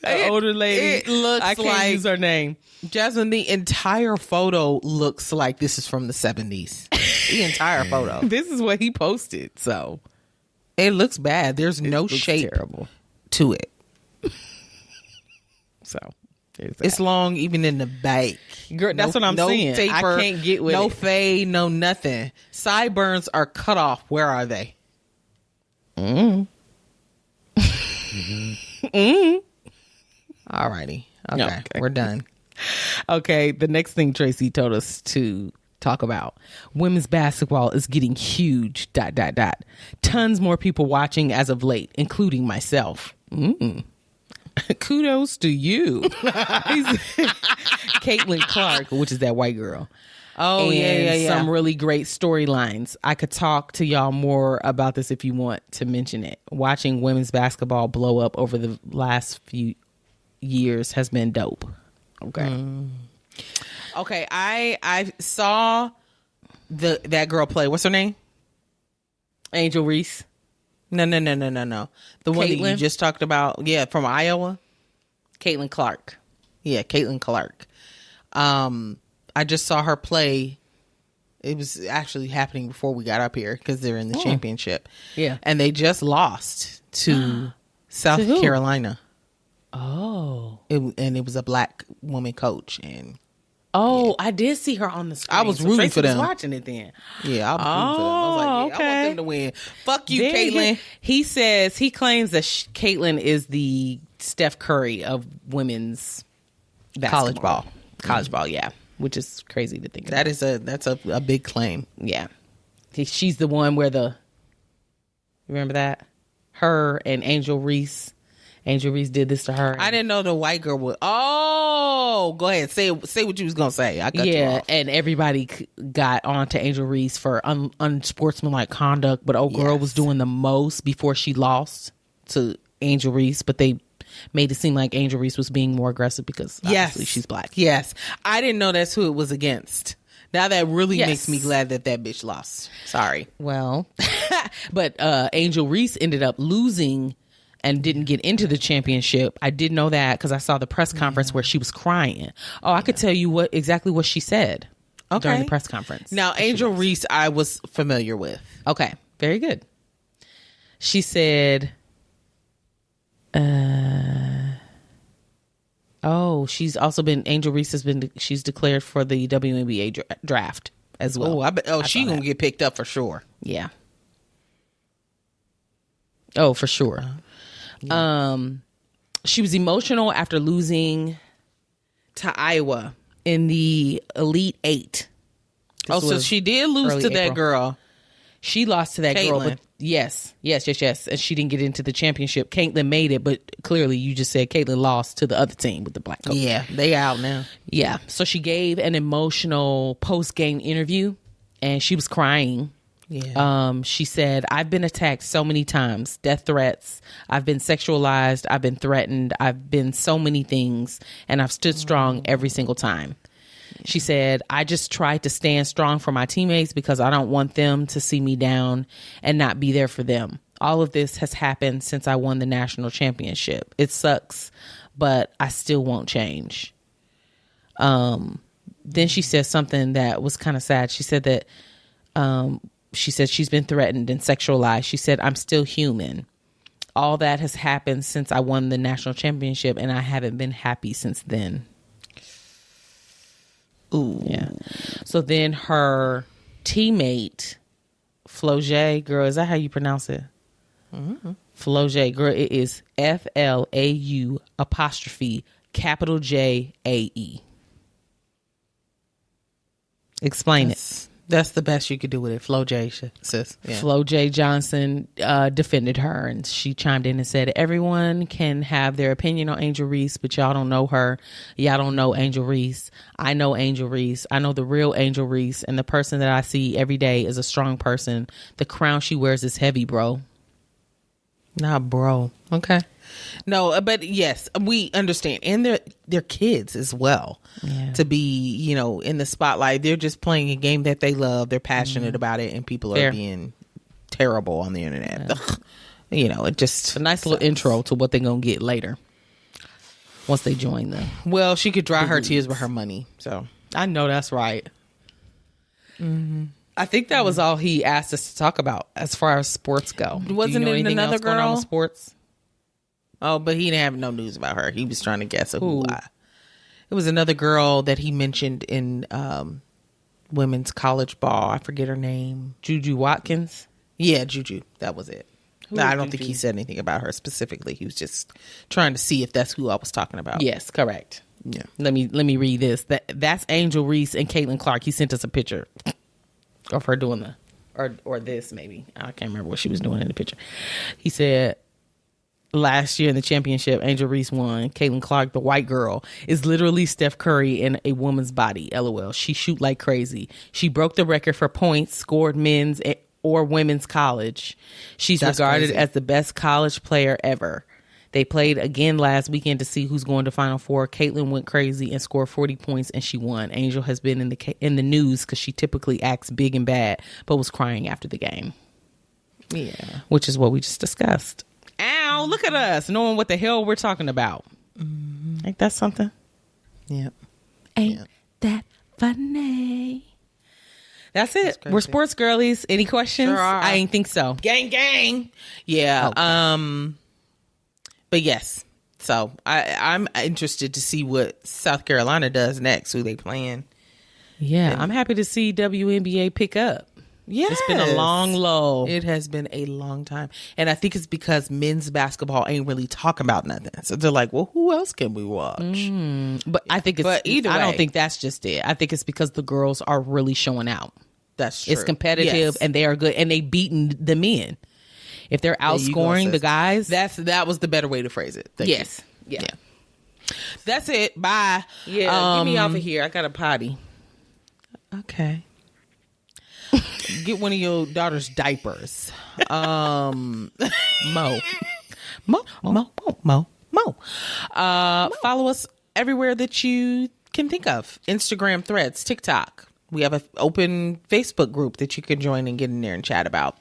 An older lady. It looks I can't like use her name. Jasmine, the entire photo looks like this is from the 70s. The entire photo. This is what he posted, so It looks bad. There's it no looks shape terrible. to it. So there's that. It's long even in the back. Girl, that's what I'm saying. I can't get with no it. fade, no nothing. Sideburns are cut off. Where are they? Alrighty. Okay, we're done. Okay, the next thing Tracy told us to talk about. Women's basketball is getting huge, ... Tons more people watching as of late, including myself. Kudos to you. Caitlin Clark, which is that white girl. Oh, And yeah. some really great storylines. I could talk to y'all more about this if you want to mention it. Watching women's basketball blow up over the last few years has been dope. Okay. Okay, I saw that girl play. What's her name? Angel Reese. No. The one that you Caitlin? just talked about. Yeah, from Iowa. Caitlin Clark. Yeah, Caitlin Clark. I just saw her play. It was actually happening before we got up here because they're in the championship. Yeah. And they just lost to South To who? Carolina. Oh. And it was a black woman coach. And Oh, I did see her on the screen. I was rooting Tracy for them. was watching it then. yeah, I was rooting for them. I was like, yeah, I want okay. them to win. Fuck you, There Caitlin. he claims that Caitlin is the Steph Curry of women's basketball. College ball, yeah. Which is crazy to think about. That's a big claim. Yeah. She's the one where remember that? Her and Angel Reese did this to her. I didn't know the white girl would. Oh, go ahead. Say what you was gonna say. I cut you off. And everybody got on to Angel Reese for unsportsmanlike conduct, but girl was doing the most before she lost to Angel Reese, but they made it seem like Angel Reese was being more aggressive because obviously she's black. Yes. I didn't know that's who it was against. Now that really Yes. makes me glad that bitch lost. Sorry. Well, but Angel Reese ended up losing and didn't get into the championship. I did know that because I saw the press conference where she was crying. Oh, I could tell you exactly what she said during the press conference. Now, Angel Reese, I was familiar with. Okay, very good. She said, she's also been, Angel Reese she's declared for the WNBA draft as well. Oh, I bet. Oh, she gonna get picked up for sure. Yeah. Oh, for sure. She was emotional after losing to Iowa in the Elite Eight. Oh, so she did lose to that girl. She lost to that girl, Caitlin. but yes. And she didn't get into the championship. Caitlin made it, but clearly you just said Caitlin lost to the other team with the black coach. Yeah, they out now. Yeah. So she gave an emotional post-game interview and she was crying. Yeah. She said, I've been attacked so many times, death threats. I've been sexualized. I've been threatened. I've been so many things, and I've stood strong every single time. She said, I just try to stand strong for my teammates because I don't want them to see me down and not be there for them. All of this has happened since I won the national championship. It sucks, but I still won't change. Then she said something that was kind of sad. She said that, she said she's been threatened and sexualized. She said, I'm still human. All that has happened since I won the national championship, and I haven't been happy since then. Ooh. Yeah. So then her teammate, Floje, girl, is that how you pronounce it? Mm-hmm. Floje, girl, it is FLAU apostrophe capital JAE. Explain it. That's the best you could do with it. Flo J, sis. Yeah. Flo J. Johnson defended her, and she chimed in and said, everyone can have their opinion on Angel Reese, but y'all don't know her. Y'all don't know Angel Reese. I know Angel Reese. I know the real Angel Reese, and the person that I see every day is a strong person. The crown she wears is heavy, bro. Nah, bro. Okay. No, but yes, we understand. And they're kids as well. Yeah. To be, you know, in the spotlight. They're just playing a game that they love. They're passionate about it, and people are being terrible on the internet. Ugh. You know, it just a nice little intro to what they're gonna get later once they join them. Well, she could dry her tears with her money. So I know that's right. I think that was all he asked us to talk about as far as sports go. Wasn't it another girl? Going on with sports? Oh, but he didn't have no news about her. He was trying to guess who. It was another girl that he mentioned in women's college ball. I forget her name. Juju Watkins. Yeah, Juju. That was it. No, I don't think he said anything about her specifically. He was just trying to see if that's who I was talking about. Yes, correct. Yeah. Let me read this. That's Angel Reese and Caitlin Clark. He sent us a picture of her doing or this maybe. I can't remember what she was doing in the picture. He said last year in the championship, Angel Reese won. Caitlin Clark, the white girl, is literally Steph Curry in a woman's body. LOL. She shoot like crazy. She broke the record for points scored men's or women's college. That's regarded crazy. As the best college player ever. They played again last weekend to see who's going to Final Four. Caitlin went crazy and scored 40 points, and she won. Angel has been in the news because she typically acts big and bad, but was crying after the game. Yeah. Which is what we just discussed. Ow, look at us, knowing what the hell we're talking about. Mm-hmm. Ain't that something? Yep. Ain't that funny? That's it. We're sports girlies. Any questions? Sure are. I ain't think so. Gang, gang. Yeah. Okay. But yes. So I'm interested to see what South Carolina does next. Who they playing? Yeah, I'm happy to see WNBA pick up. Yeah, it's been a long lull. It has been a long time, and I think it's because men's basketball ain't really talking about nothing. So they're like, "Well, who else can we watch?" But I think it's either way, I don't think that's just it. I think it's because the girls are really showing out. That's true. It's competitive, and they are good, and they beating the men. If they're outscoring the guys, that was the better way to phrase it. Thank you. Yeah. That's it. Bye. Yeah, get me off of here. I got a potty. Okay. Get one of your daughter's diapers. Mo. Follow us everywhere that you can think of. Instagram, Threads, TikTok. We have an open Facebook group that you can join and get in there and chat about.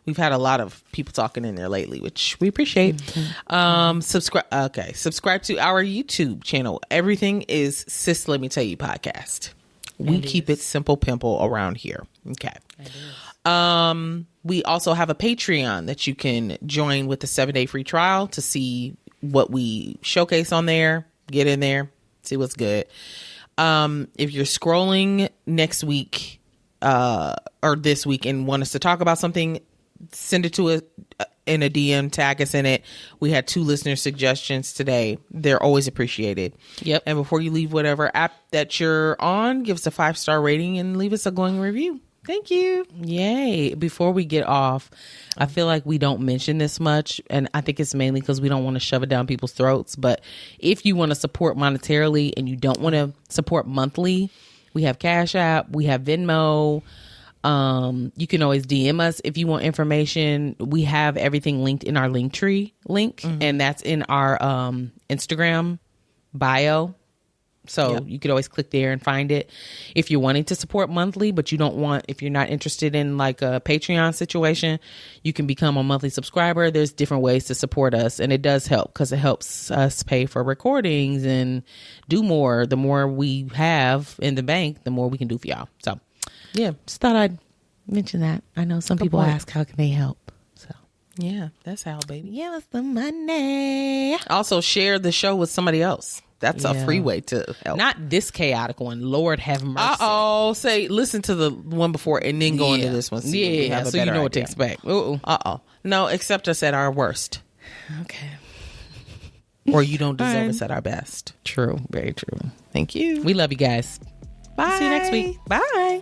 We've had a lot of people talking in there lately, which we appreciate. Mm-hmm. Subscribe to our YouTube channel. Everything is Sis Let Me Tell You podcast. We keep it simple pimple around here. Okay. We also have a Patreon that you can join with the 7-day free trial to see what we showcase on there. Get in there, see what's good. If you're scrolling next week or this week and want us to talk about something, send it to us in a DM, tag us in it. We had 2 listener suggestions today. They're always appreciated. Yep. And before you leave whatever app that you're on, give us a 5-star rating and leave us a glowing review. Thank you. Yay. Before we get off, I feel like we don't mention this much, and I think it's mainly because we don't want to shove it down people's throats. But if you want to support monetarily and you don't want to support monthly, we have Cash App, we have Venmo. You can always DM us if you want information. We have everything linked in our Linktree link, and that's in our Instagram bio. So you could always click there and find it. If you're wanting to support monthly, but if you're not interested in like a Patreon situation, you can become a monthly subscriber. There's different ways to support us, and it does help because it helps us pay for recordings and do more. The more we have in the bank, the more we can do for y'all. So yeah, just thought I'd mention that. I know some people ask, how can they help? So yeah, that's how, baby. Give us the money. Also, share the show with somebody else. That's a free way to help. Not this chaotic one. Lord have mercy. Listen to the one before and then go into this one. So you know what to expect. No, accept us at our worst. Okay. Or you don't deserve us at our best. True. Very true. Thank you. We love you guys. Bye. See you next week. Bye.